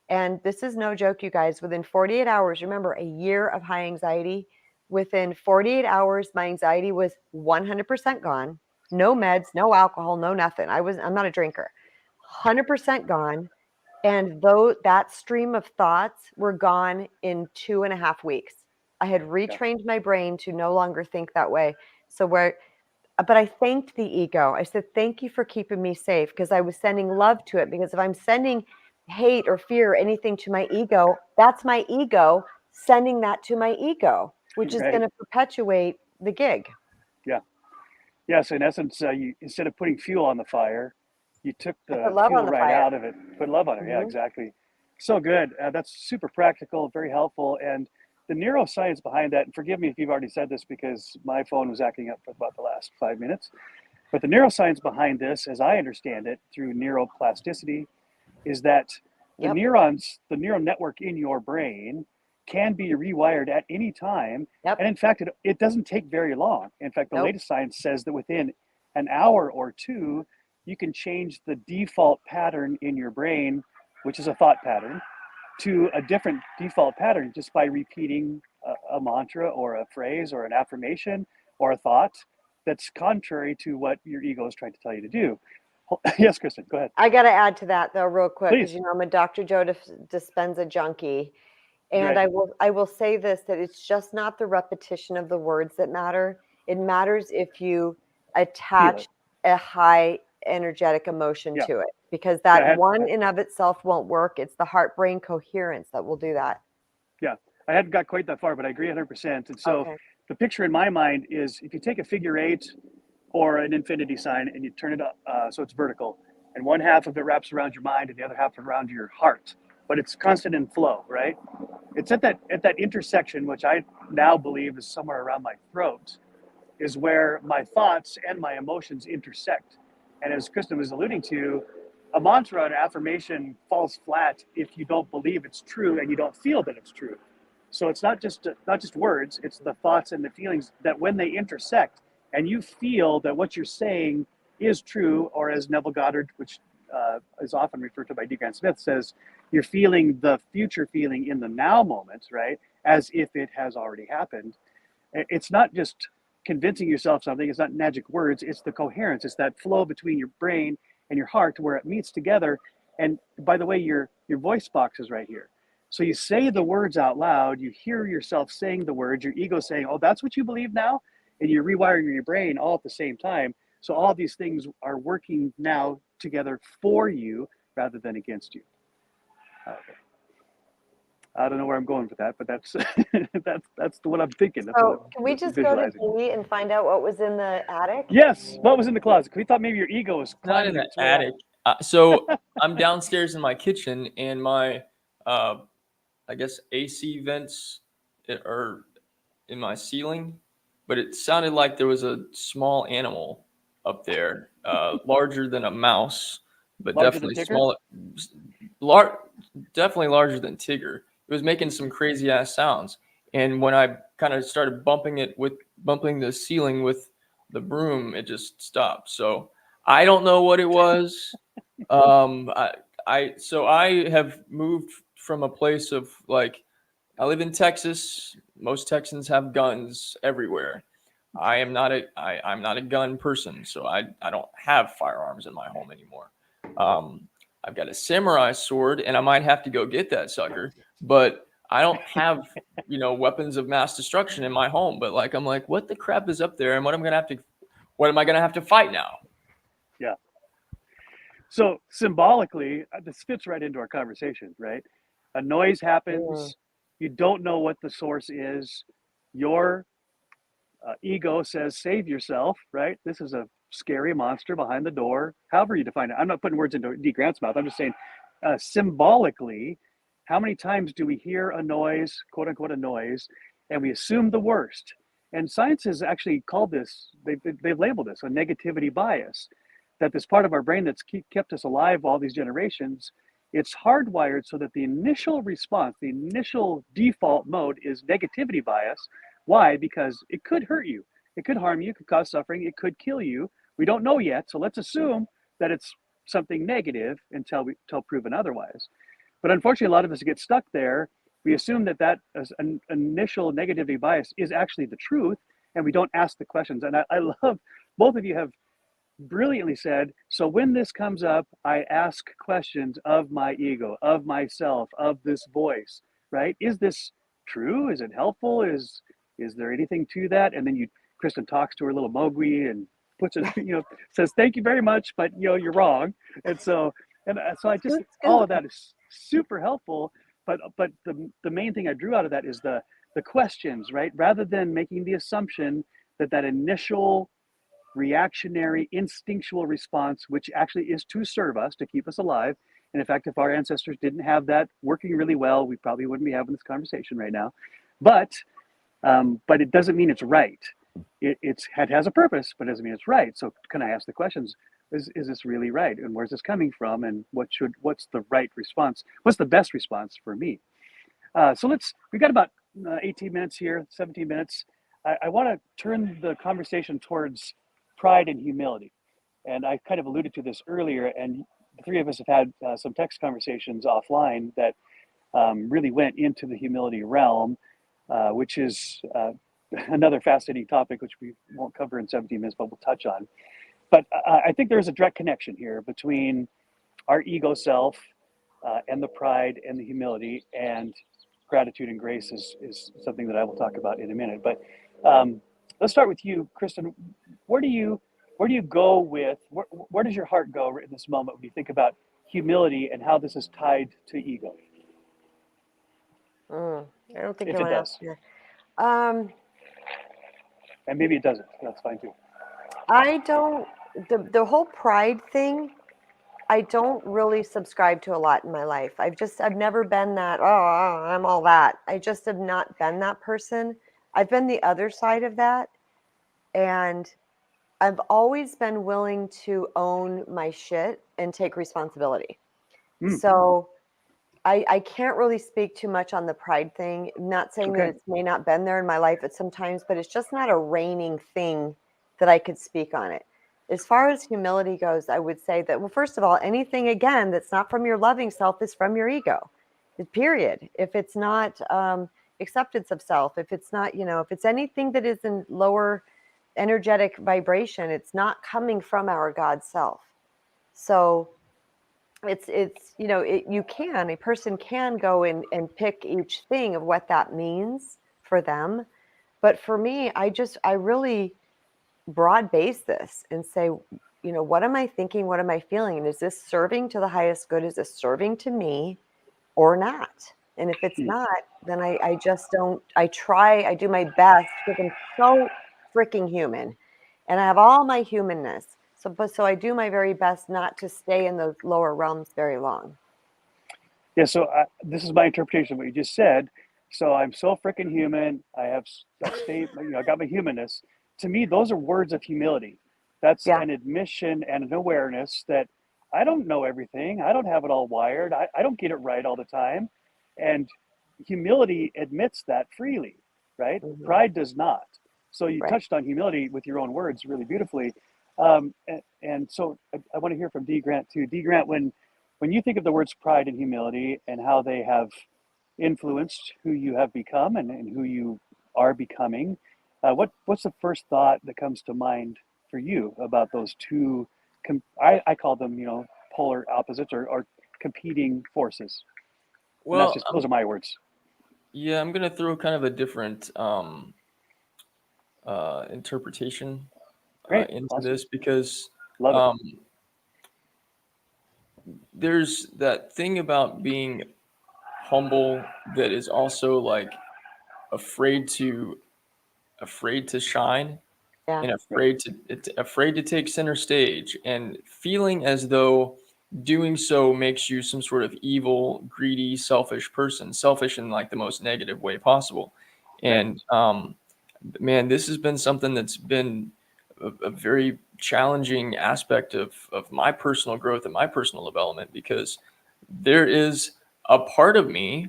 And this is no joke, you guys. Within 48 hours, remember, a year of high anxiety, within 48 hours, my anxiety was 100% gone. No meds, no alcohol, no nothing. I'm not a drinker. 100% gone. And though that stream of thoughts were gone in 2.5 weeks, I had retrained my brain to no longer think that way. But I thanked the ego. I said, thank you for keeping me safe, because I was sending love to it. Because if I'm sending hate or fear or anything to my ego, that's my ego sending that to my ego, which is going to perpetuate the gig. Yeah. Yeah. So in essence, you, instead of putting fuel on the fire, you took the fuel right out of it, put love on it. Yeah, exactly. So good. That's super practical, very helpful. And the neuroscience behind that, and forgive me if you've already said this because my phone was acting up for about the last 5 minutes, but the neuroscience behind this, as I understand it, through neuroplasticity, is that the neurons, the neural network in your brain can be rewired at any time. And in fact, it doesn't take very long. In fact, the latest science says that within an hour or two, you can change the default pattern in your brain, which is a thought pattern, to a different default pattern just by repeating a mantra or a phrase or an affirmation or a thought that's contrary to what your ego is trying to tell you to do. Yes, Kristen, go ahead. I got to add to that though, real quick, because I'm a Dr. Joe Dispenza junkie. And I will say this, that it's just not the repetition of the words that matter. It matters if you attach a high energetic emotion to it, because that one in of itself won't work. It's the heart-brain coherence that will do that. Yeah, I hadn't got quite that far, but I agree 100%. And so the picture in my mind is if you take a figure 8 or an infinity sign and you turn it up so it's vertical, and one half of it wraps around your mind and the other half around your heart, but it's constant in flow, right? It's at that intersection, which I now believe is somewhere around my throat, is where my thoughts and my emotions intersect. And as Kristen was alluding to, a mantra, an affirmation falls flat if you don't believe it's true and you don't feel that it's true. So it's not just words, it's the thoughts and the feelings that when they intersect and you feel that what you're saying is true, or as Neville Goddard, which is often referred to by D. Grant Smith, says, you're feeling the future feeling in the now moment, right? As if it has already happened. It's not just convincing yourself something, it's not magic words, it's the coherence, it's that flow between your brain and your heart to where it meets together. And by the way, your voice box is right here. So you say the words out loud, you hear yourself saying the words, your ego saying, oh, that's what you believe now? And you're rewiring your brain all at the same time. So all these things are working now together for you rather than against you. Okay. I don't know where I'm going with that, but that's that's what I'm thinking. That's what So I'm can we just go to visualizing. D and find out what was in the attic? Yes. What was in the closet? We thought maybe your ego was Not in climbing the its way attic. So I'm downstairs in my kitchen, and my, I guess, AC vents are in my ceiling, but it sounded like there was a small animal up there, larger than a mouse, but Larger than definitely Tigger? smaller, definitely larger than Tigger. It was making some crazy ass sounds, and when I kind of started bumping the ceiling with the broom, it just stopped. So I don't know what it was. Um, I, I have moved from a place of like, I live in Texas. Most Texans have guns everywhere. I'm not a gun person, so I don't have firearms in my home anymore. I've got a samurai sword, and I might have to go get that sucker, but I don't have weapons of mass destruction in my home. But like, I'm like, what the crap is up there, and what am I gonna have to fight now? Yeah. So symbolically, this fits right into our conversation, right? A noise happens. You don't know what the source is. Your ego says, save yourself, right? This is a scary monster behind the door. However you define it. I'm not putting words into D. Grant's mouth. I'm just saying symbolically, how many times do we hear a noise, quote unquote, a noise, and we assume the worst? And science has actually called this, they've labeled this a negativity bias, that this part of our brain that's kept us alive all these generations, it's hardwired so that the initial response, the initial default mode is negativity bias. Why? Because it could hurt you. It could harm you. It could cause suffering. It could kill you. We don't know yet. So let's assume that it's something negative until proven otherwise. But unfortunately, a lot of us get stuck there. We assume that as an initial negativity bias is actually the truth, and we don't ask the questions. And I love, both of you have brilliantly said, so when this comes up, I ask questions of my ego, of myself, of this voice, right? Is this true? Is it helpful? Is there anything to that? And then Kristen talks to her little Mowgli and puts it, says, thank you very much, but you're wrong. And so I just, all of that is super helpful. But the main thing I drew out of that is the questions, right? Rather than making the assumption that initial reactionary instinctual response, which actually is to serve us, to keep us alive. And in fact, if our ancestors didn't have that working really well, we probably wouldn't be having this conversation right now. But it doesn't mean it's right. It has a purpose, but it doesn't mean it's right. So can I ask the questions? Is this really right? And where's this coming from? And what's the right response? What's the best response for me? So we've got about 18 minutes here, 17 minutes. I want to turn the conversation towards pride and humility. And I kind of alluded to this earlier, and the three of us have had some text conversations offline that really went into the humility realm, which is another fascinating topic, which we won't cover in 17 minutes, but we'll touch on. But I think there's a direct connection here between our ego self and the pride and the humility, and gratitude and grace is something that I will talk about in a minute. But let's start with you, Kristen. Where do you go with, where does your heart go in this moment when you think about humility and how this is tied to ego? I don't think if you it want to does. here. And maybe it doesn't. That's fine too. I don't, the whole pride thing, I don't really subscribe to a lot in my life. I've never been that, I'm all that. I just have not been that person. I've been the other side of that. And I've always been willing to own my shit and take responsibility. So I can't really speak too much on the pride thing. I'm not saying that it may not been there in my life at some times, but it's just not a reigning thing that I could speak on it. As far as humility goes, I would say that, well, first of all, anything, again, that's not from your loving self is from your ego, period. If it's not acceptance of self, if it's not, if it's anything that is in lower energetic vibration, it's not coming from our God self. So it's a person can go in and pick each thing of what that means for them. But for me, I really broad base this and say, what am I thinking? What am I feeling? And is this serving to the highest good? Is this serving to me or not? And if it's not, then I just don't, I do my best because I'm so freaking human and I have all my humanness. So I do my very best not to stay in those lower realms very long. Yeah, so this is my interpretation of what you just said. So I'm so freaking human. I have that state, I got my humanness. To me, those are words of humility. That's an admission and an awareness that I don't know everything. I don't have it all wired. I don't get it right all the time. And humility admits that freely, right? Mm-hmm. Pride does not. So you Right. touched on humility with your own words really beautifully. And so I want to hear from D. Grant too. D. Grant, when you think of the words pride and humility and how they have influenced who you have become and who you are becoming, what's the first thought that comes to mind for you about those two? I call them, polar opposites or competing forces. And that's Well, just those are my words. yeah, I'm gonna throw kind of a different interpretation Great, into awesome, this because love it. um, there's that thing about being humble that is also like afraid to shine Yeah. and Right. afraid to take center stage and feeling as though doing so makes you some sort of evil, greedy, selfish person, selfish in like the most negative way possible. Right. And man, this has been something that's been a very challenging aspect of my personal growth and my personal development because there is a part of me,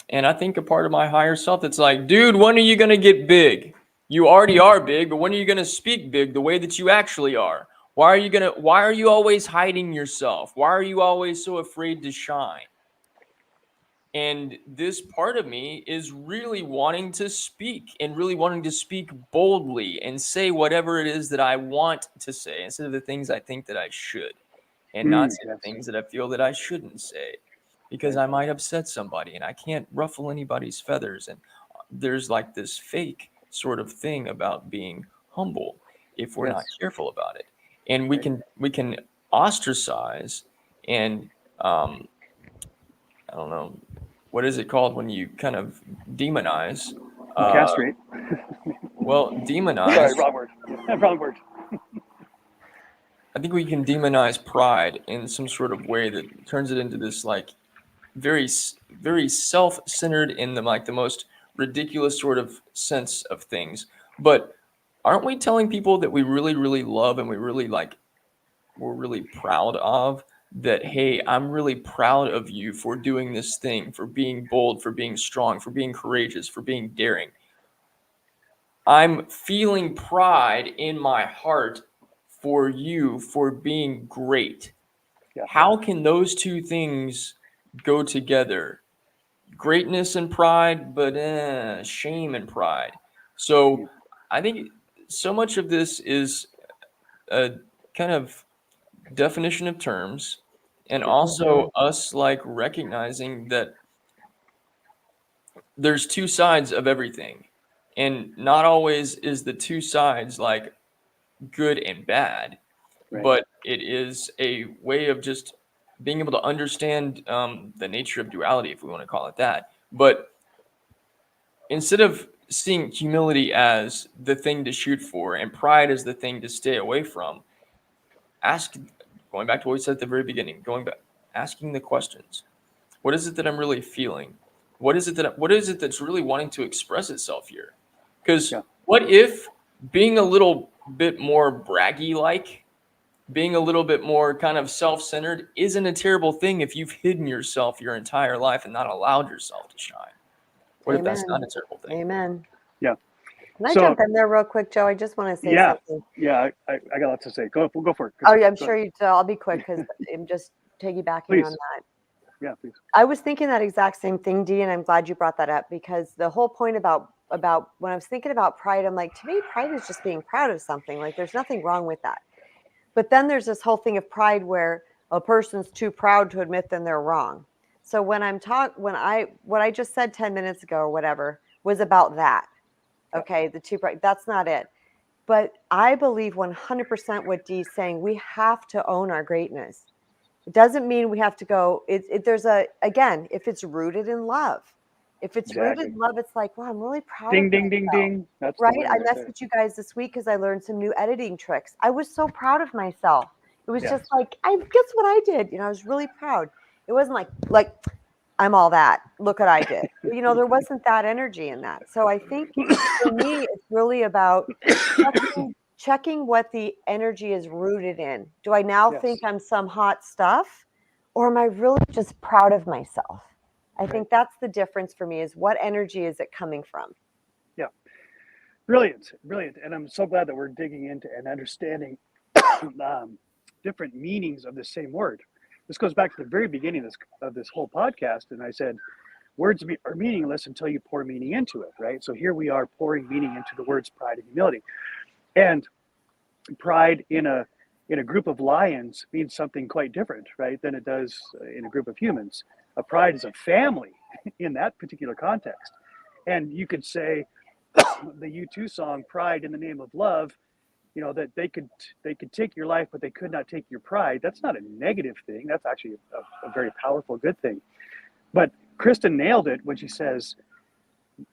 and I think a part of my higher self that's like, dude, when are you going to get big? You already are big, but when are you going to speak big the way that you actually are? Why are you always hiding yourself? Why are you always so afraid to shine? And this part of me is really wanting to speak and really wanting to speak boldly and say whatever it is that I want to say instead of the things I think that I should, and not say the Yes. things that I feel that I shouldn't say because Right. I might upset somebody and I can't ruffle anybody's feathers. And there's like this fake sort of thing about being humble if we're not Yes. careful about it. And Right. we can ostracize and I don't know, what is it called when you kind of demonize? You Uh, castrate. well, Sorry, demonize. wrong word. Wrong word. I think we can demonize pride in some sort of way that turns it into this like very self-centered in the most ridiculous sort of sense of things. But aren't we telling people that we really really love and we're really proud of that, hey, I'm really proud of you for doing this thing, for being bold, for being strong, for being courageous, for being daring. I'm feeling pride in my heart for you for being great. Yeah. How can those two things go together? Greatness and pride, but shame and pride. So I think so much of this is a kind of definition of terms and Sure. also us like recognizing that there's two sides of everything, and not always is the two sides like good and bad, Right. but it is a way of just being able to understand the nature of duality, if we want to call it that. But instead of seeing humility as the thing to shoot for and pride as the thing to stay away from, ask, going back to what we said at the very beginning, asking the questions. What is it that I'm really feeling? What is it that's really wanting to express itself here? Because Yeah. what if being a little bit more braggy like, being a little bit more kind of self-centered isn't a terrible thing if you've hidden yourself your entire life and not allowed yourself to shine? What if that's not Amen. a terrible thing? Amen. Yeah. Can I So jump in there real quick, Joe? I just want to say yeah, something. yeah. I got lots to say. Go for it. Oh, yeah, I'm Go sure ahead. you do. I'll be quick because I'm just piggybacking on Please. that. Yeah, please. I was thinking that exact same thing, Dee, and I'm glad you brought that up because the whole point about when I was thinking about pride, I'm like, to me, pride is just being proud of something. Like, there's nothing wrong with that. But then there's this whole thing of pride where a person's too proud to admit that they're wrong. So what I just said 10 minutes ago or whatever was about that. Okay, the two pride. That's not it. But I believe 100% what Dee's saying. We have to own our greatness. It doesn't mean we have to go. Again, if it's rooted in love, if it's rooted Exactly. in love, it's like, wow, I'm really proud Ding, of ding, ding, myself. ding. That's the Right? word I right there. messaged you guys this week because I learned some new editing tricks. I was so proud of myself. It was Yeah. just like, guess what I did? I was really proud. It wasn't like I'm all that. Look what I did. There wasn't that energy in that. So I think for me, it's really about checking what the energy is rooted in. Do I now think Yes. I'm some hot stuff, or am I really just proud of myself? I think that's the difference for me, is what energy is it coming from? Yeah. Brilliant. Brilliant. And I'm so glad that we're digging into and understanding different meanings of the same word. This goes back to the very beginning of this whole podcast. And I said, words are meaningless until you pour meaning into it, right? So here we are pouring meaning into the words pride and humility. And pride in a group of lions means something quite different, right, than it does in a group of humans. A pride is a family in that particular context. And you could say the U2 song "Pride in the Name of Love," that they could take your life, but they could not take your pride. That's not a negative thing. That's actually a very powerful, good thing. But Kristen nailed it when she says,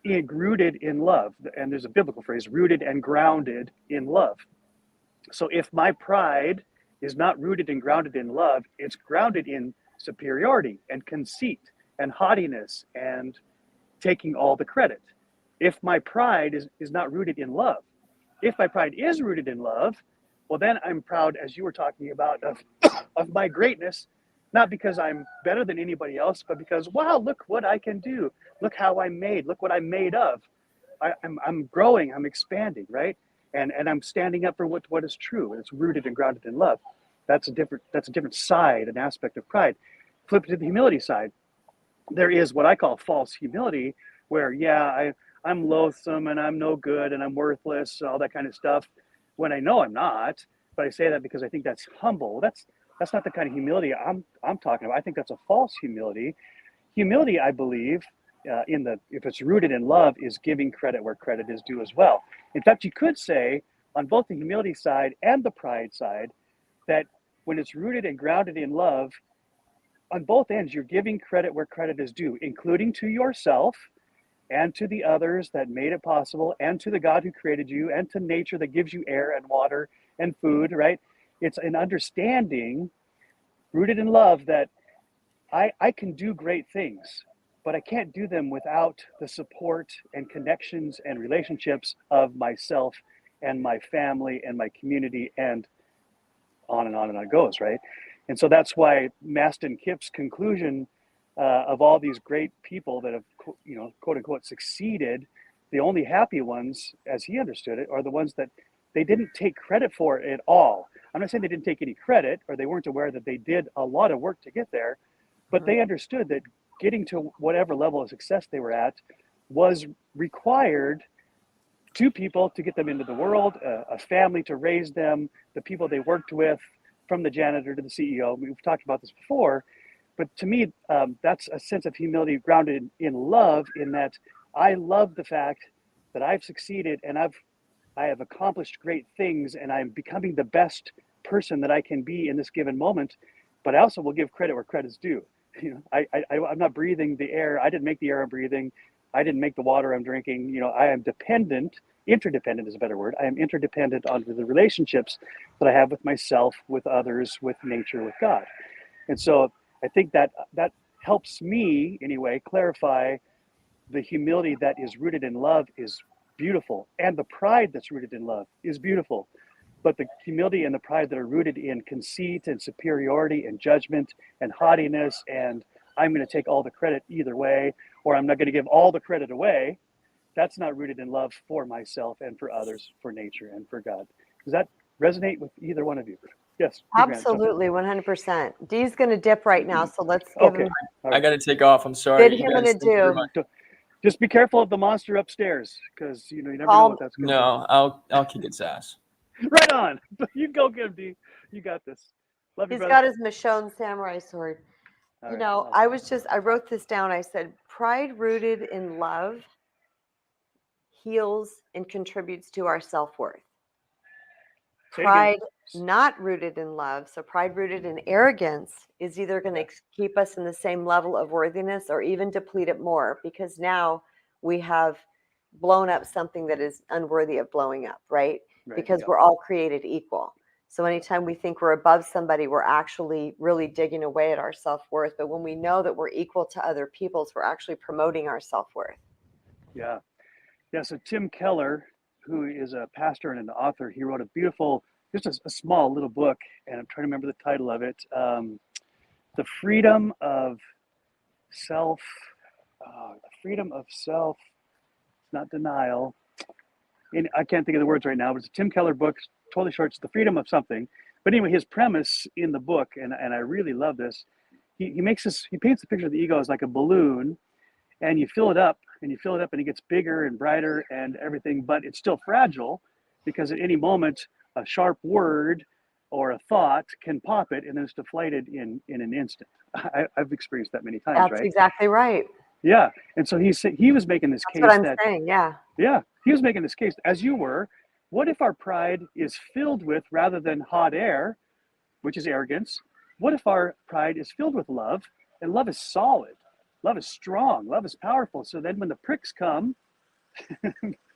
rooted in love. And there's a biblical phrase, rooted and grounded in love. So if my pride is not rooted and grounded in love, it's grounded in superiority and conceit and haughtiness and taking all the credit. If my pride is not rooted in love, if my pride is rooted in love, well, then I'm proud, as you were talking about, of my greatness, not because I'm better than anybody else, but because, wow, look what I can do. Look how I'm made. Look what I'm made of. I'm growing. I'm expanding, right? And I'm standing up for what is true. And it's rooted and grounded in love. That's a different side, an aspect of pride. Flip it to the humility side. There is what I call false humility, where I'm loathsome and I'm no good and I'm worthless, all that kind of stuff, when I know I'm not. But I say that because I think that's humble. That's not the kind of humility I'm talking about. I think that's a false humility. Humility, I believe, if it's rooted in love, is giving credit where credit is due as well. In fact, you could say on both the humility side and the pride side that when it's rooted and grounded in love, on both ends, you're giving credit where credit is due, including to yourself and to the others that made it possible, and to the God who created you, and to nature that gives you air and water and food, right? It's an understanding rooted in love that I can do great things, but I can't do them without the support and connections and relationships of myself and my family and my community, and on and on and on it goes, right? And so that's why Maston Kipp's conclusion of all these great people that have, quote unquote, succeeded, the only happy ones, as he understood it, are the ones that they didn't take credit for it at all. I'm not saying they didn't take any credit or they weren't aware that they did a lot of work to get there, but they understood that getting to whatever level of success they were at was required two people to get them into the world, a family to raise them, the people they worked with, from the janitor to the CEO. We've talked about this before, but to me, that's a sense of humility grounded in love, in that I love the fact that I've succeeded and I have accomplished great things and I'm becoming the best person that I can be in this given moment, but I also will give credit where credit's due. I'm not breathing the air. I didn't make the air I'm breathing. I didn't make the water I'm drinking. I am dependent. Interdependent is a better word. I am interdependent on the relationships that I have with myself, with others, with nature, with God. And so I think that helps me anyway clarify the humility that is rooted in love is beautiful, and the pride that's rooted in love is beautiful. But the humility and the pride that are rooted in conceit and superiority and judgment and haughtiness, and I'm going to take all the credit either way, or I'm not going to give all the credit away, that's not rooted in love for myself and for others, for nature and for God. Does that resonate with either one of you? Yes. Absolutely, 100%. Dee's going to dip right now, so let's give him. I got to take off. I'm sorry. Bid him a do. Just be careful of the monster upstairs, because you never know what that's going to do. No, I'll kick its ass. Right on. You go get him, D. You got this. Love you, He's brother. got his Michonne samurai sword. Awesome. I wrote this down. I said, pride rooted in love heals and contributes to our self-worth. Say it again. Pride not rooted in love, so pride rooted in arrogance is either going to keep us in the same level of worthiness or even deplete it more, because now we have blown up something that is unworthy of blowing up, right? Right. Because Yeah. we're all created equal. So anytime we think we're above somebody, we're actually really digging away at our self-worth. But when we know that we're equal to other people's, we're actually promoting our self-worth. Yeah. Yeah. So Tim Keller, who is a pastor and an author, he wrote a beautiful, just a small little book, and I'm trying to remember the title of it. The freedom of self. The freedom of self, not denial. And I can't think of the words right now, but it's a Tim Keller book, totally short. It's the freedom of something. But anyway, his premise in the book, and I really love this. He paints the picture of the ego as like a balloon, and you fill it up and you fill it up and it gets bigger and brighter and everything, but it's still fragile because at any moment a sharp word or a thought can pop it and then it's deflated in an instant. I've experienced that many times, That's right? exactly right. Yeah. And so he was making this That's case what I'm that, saying. Yeah. yeah, he was making this case, as you were. What if our pride is filled with, rather than hot air, which is arrogance, what if our pride is filled with love, and love is solid, love is strong, love is powerful. So then when the pricks come,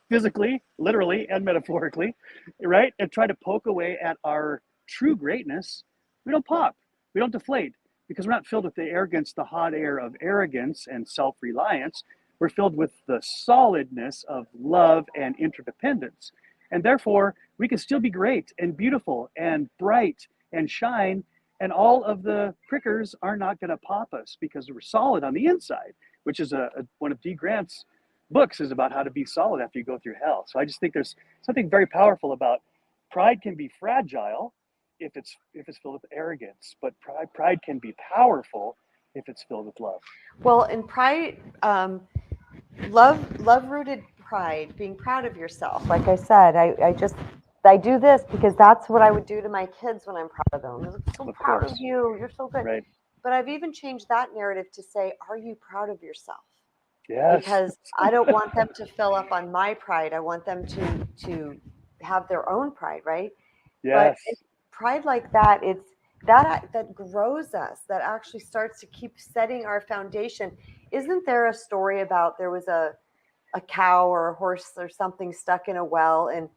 physically, literally, and metaphorically, right, and try to poke away at our true greatness, we don't pop, we don't deflate, because we're not filled with the arrogance, the hot air of arrogance and self-reliance. We're filled with the solidness of love and interdependence. And therefore, we can still be great and beautiful and bright and shine, and all of the prickers are not going to pop us because we're solid on the inside, which is one of D. Grant's books is about how to be solid after you go through hell. So I just think there's something very powerful about pride. Can be fragile if it's filled with arrogance, but pride can be powerful if it's filled with love. Well, in pride, love rooted pride, being proud of yourself. Like I said, I do this because that's what I would do to my kids when I'm proud of them. I'm so Of proud of course. you. You're so good. Right. But I've even changed that narrative to say, are you proud of yourself? Yes. Because I don't want them to fill up on my pride. I want them to have their own pride, right? Yes. But pride like that, it's that grows us, that actually starts to keep setting our foundation. Isn't there a story about there was a cow or a horse or something stuck in a well, and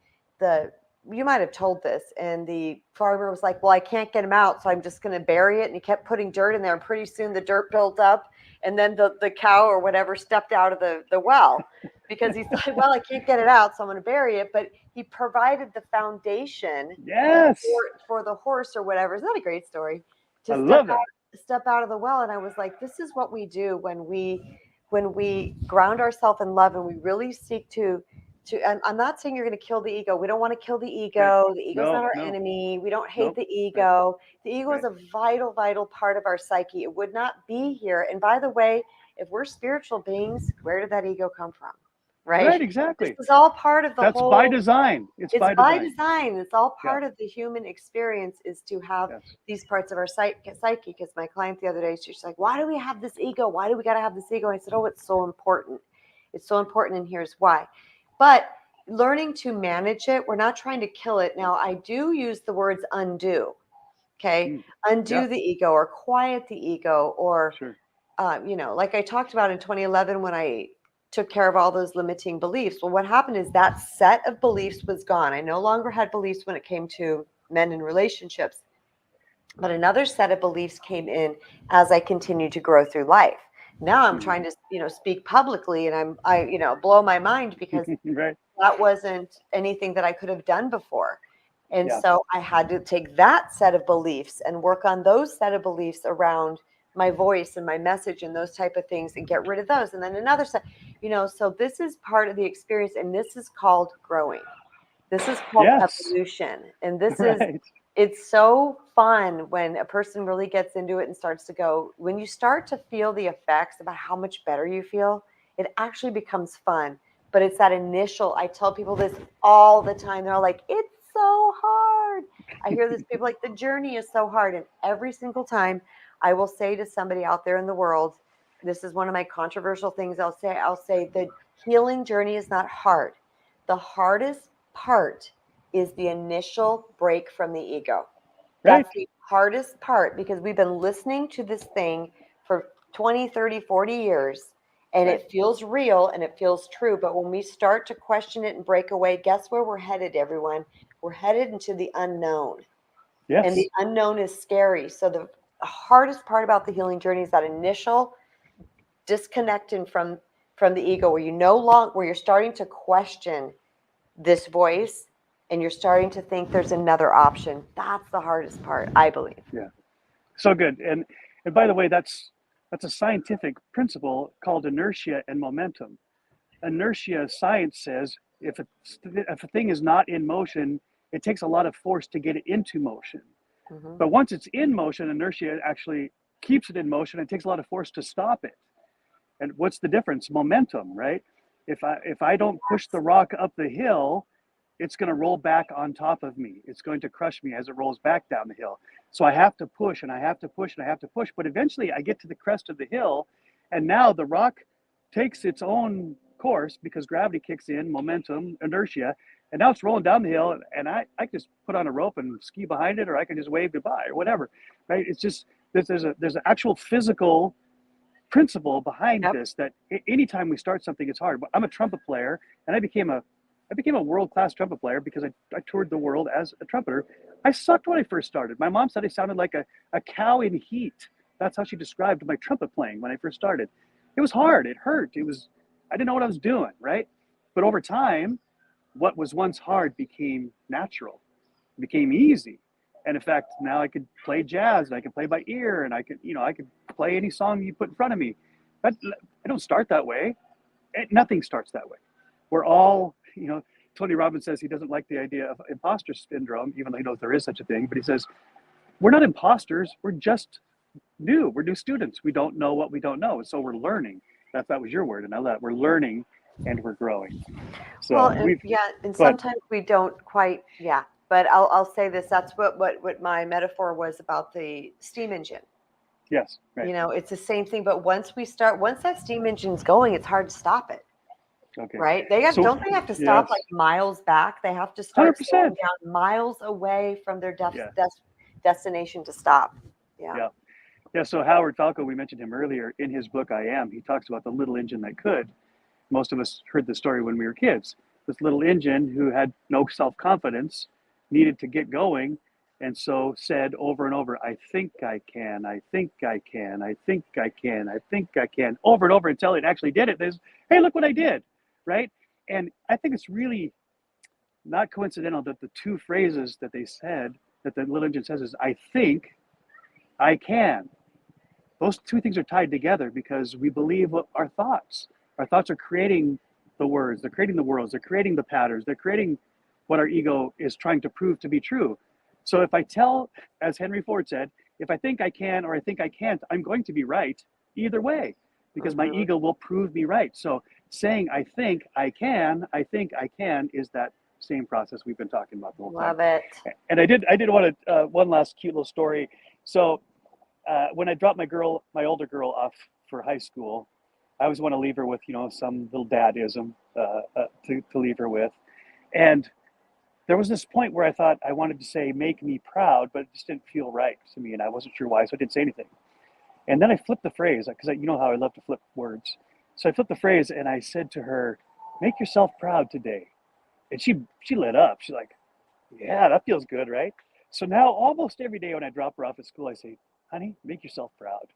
you might have told this, and the farmer was like, well, I can't get him out, so I'm just going to bury it. And he kept putting dirt in there, and pretty soon the dirt built up, and then the cow or whatever stepped out of the well because he's like, well, I can't get it out, so I'm going to bury it. But he provided the foundation Yes. for the horse or whatever. Isn't that a great story? I love that. Step out of the well. And I was like, this is what we do when we ground ourselves in love and we really seek to and I'm not saying you're going to kill the ego. We don't want to kill the ego. Right. The ego's not our enemy. We don't hate Nope. the ego. Right. The ego is a vital part of our psyche. It would not be here. And by the way, if we're spiritual beings, where did that ego come from? Right? Exactly. This is all part of the That's whole. by design. It's by design. It's all part of the human experience, is to have these parts of our psyche. Because my client the other day, she's like, why do we have this ego? Why do we got to have this ego? And I said, oh, it's so important. It's so important. And here's why. But learning to manage it, we're not trying to kill it. Now, I do use the words undo. Okay. Undo the ego or quiet the ego or, like I talked about in 2011 when I took care of all those limiting beliefs. Well, what happened is that set of beliefs was gone. I no longer had beliefs when it came to men and relationships, but another set of beliefs came in as I continued to grow through life. Now I'm trying to, speak publicly, and I blow my mind because that wasn't anything that I could have done before. And so I had to take that set of beliefs and work on those set of beliefs around my voice and my message and those type of things and get rid of those. And then another set, so this is part of the experience, and this is called growing. This is called evolution. And this is, it's so fun when a person really gets into it and starts to go, when you start to feel the effects about how much better you feel, it actually becomes fun. But it's that initial, I tell people this all the time. They're all like, it's so hard. I hear this, people like, the journey is so hard. And every single time I will say to somebody out there in the world, this is one of my controversial things. I'll say the healing journey is not hard. The hardest part is the initial break from the ego. Right. That's the hardest part, because we've been listening to this thing for 20, 30, 40 years, and Right. it feels real and it feels true. But when we start to question it and break away, guess where we're headed, everyone? We're headed into the unknown. Yes. And the unknown is scary. So the hardest part about the healing journey is that initial disconnecting from the ego, where you're starting to question this voice and you're starting to think there's another option. That's the hardest part, I believe. Yeah. So good. And by the way, that's a scientific principle called inertia and momentum. Inertia, science says, if a thing is not in motion, it takes a lot of force to get it into motion. Mm-hmm. But once it's in motion, inertia actually keeps it in motion. It takes a lot of force to stop it. And what's the difference? Momentum, right? If I don't push the rock up the hill, it's going to roll back on top of me. It's going to crush me as it rolls back down the hill. So I have to push and I have to push and I have to push. But eventually I get to the crest of the hill, and now the rock takes its own course because gravity kicks in, momentum, inertia, and now it's rolling down the hill, and I just put on a rope and ski behind it, or I can just wave goodbye or whatever, right? It's just there's an actual physical principle behind Yep. this, that anytime we start something, it's hard. I'm a trumpet player, and I became a world-class trumpet player because I toured the world as a trumpeter. I sucked when I first started. My mom said I sounded like a cow in heat. That's how she described my trumpet playing when I first started. It was hard. It hurt. I didn't know what I was doing, right? But over time, what was once hard became natural, became easy. And in fact, now I could play jazz, and I can play by ear, and I could play any song you put in front of me. But I don't start that way. Nothing starts that way. We're all, Tony Robbins says he doesn't like the idea of imposter syndrome, even though he knows there is such a thing. But he says, we're not imposters. We're just new. We're new students. We don't know what we don't know. So we're learning. That was your word. And I love that. We're learning and we're growing. So Well, and sometimes we don't quite, but I'll say this, that's what my metaphor was about the steam engine. Yes, right. It's the same thing, but once that steam engine's going, it's hard to stop it. Okay. Right? Don't they have to stop like miles back? They have to start 100%. slowing down miles away from their destination to stop. Yeah. So Howard Falco, we mentioned him earlier, in his book I Am, he talks about the little engine that could. Most of us heard the story when we were kids. This little engine who had no self-confidence needed to get going, and so said over and over, I think I can, I think I can, I think I can, I think I can, over and over until it actually did it. There's, hey, look what I did, right? And I think it's really not coincidental that the two phrases that they said, that the little engine says, is I think I can. Those two things are tied together because we believe our thoughts. Our thoughts are creating the words, they're creating the worlds, they're creating the patterns, they're creating what our ego is trying to prove to be true. So if I tell, as Henry Ford said, if I think I can or I think I can't, I'm going to be right either way because my ego will prove me right. So saying I think I can is that same process we've been talking about the whole time. Love it. And I did want to, one last cute little story. So when I dropped my older girl off for high school, I always want to leave her with, some little dadism to leave her with. And there was this point where I thought I wanted to say, make me proud, but it just didn't feel right to me. And I wasn't sure why, so I didn't say anything. And then I flipped the phrase, because you know how I love to flip words. So I flipped the phrase and I said to her, make yourself proud today. And she lit up. She's like, yeah, that feels good, right? So now almost every day when I drop her off at school, I say, honey, make yourself proud.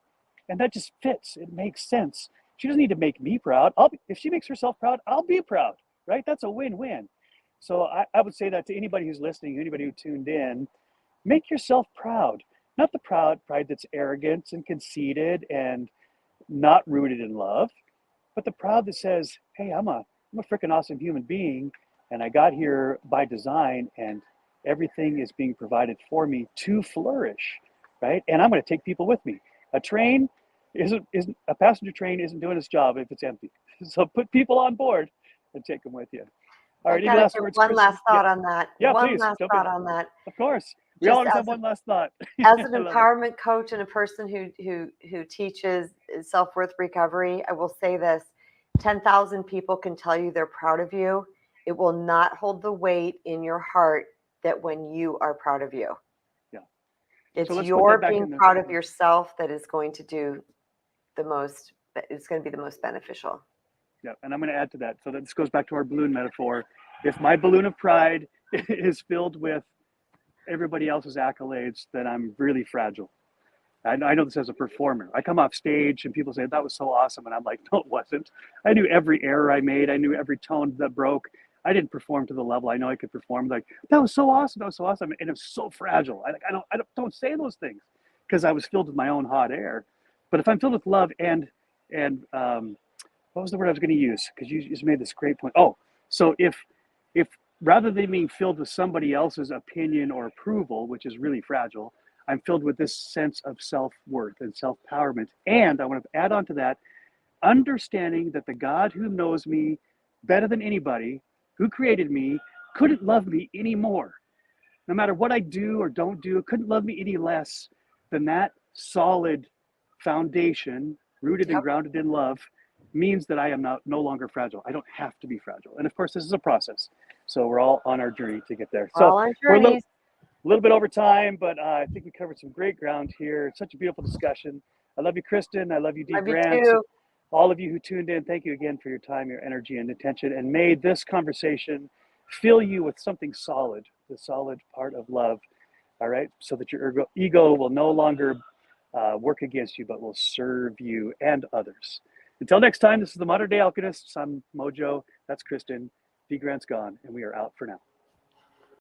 And that just fits. It makes sense. She doesn't need to make me proud. If she makes herself proud, I'll be proud, right? That's a win-win. So I would say that to anybody who's listening, anybody who tuned in, make yourself proud. Not the pride that's arrogant and conceited and not rooted in love, but the proud that says, hey, I'm a freaking awesome human being, and I got here by design, and everything is being provided for me to flourish, right? And I'm going to take people with me. A passenger train isn't doing its job if it's empty. So put people on board and take them with you. All right, any last words? One last thought on that. Yeah, one please. last thought on that. Of course. We always have one last thought. As an empowerment coach and a person who teaches self-worth recovery, I will say this: 10,000 people can tell you they're proud of you, It will not hold the weight in your heart that when you are proud of you. Yeah. It's So let's put your that back being in the- proud of yourself that is going to do the most, it's going to be the most beneficial. Yeah, and I'm going to add to that. So that this goes back to our balloon metaphor. If my balloon of pride is filled with everybody else's accolades, then I'm really fragile. I know this as a performer. I come off stage and people say, that was so awesome. And I'm like, no, it wasn't. I knew every error I made. I knew every tone that broke. I didn't perform to the level I know I could perform. Like, that was so awesome. That was so awesome. And it was so fragile. I don't say those things because I was filled with my own hot air. But if I'm filled with love and what was the word I was going to use? Because you just made this great point. Oh, so if rather than being filled with somebody else's opinion or approval, which is really fragile, I'm filled with this sense of self-worth and self-powerment. And I want to add on to that, understanding that the God who knows me better than anybody, who created me, couldn't love me anymore. No matter what I do or don't do, couldn't love me any less than that solid foundation, rooted and grounded in love, means that I am no longer fragile. I don't have to be fragile. And of course, this is a process. So we're all on our journey to get there. We're all on journeys. A little bit over time, but I think we covered some great ground here. It's such a beautiful discussion. I love you, Kristen. I love you, Dee Grant. All of you who tuned in, thank you again for your time, your energy, and attention. And may this conversation fill you with something solid, the solid part of love, all right? So that your ego will no longer work against you, but will serve you and others. Until next time, this is the Modern Day Alchemists. I'm Mojo. That's Kristen. Dee Grant's gone, and we are out for now.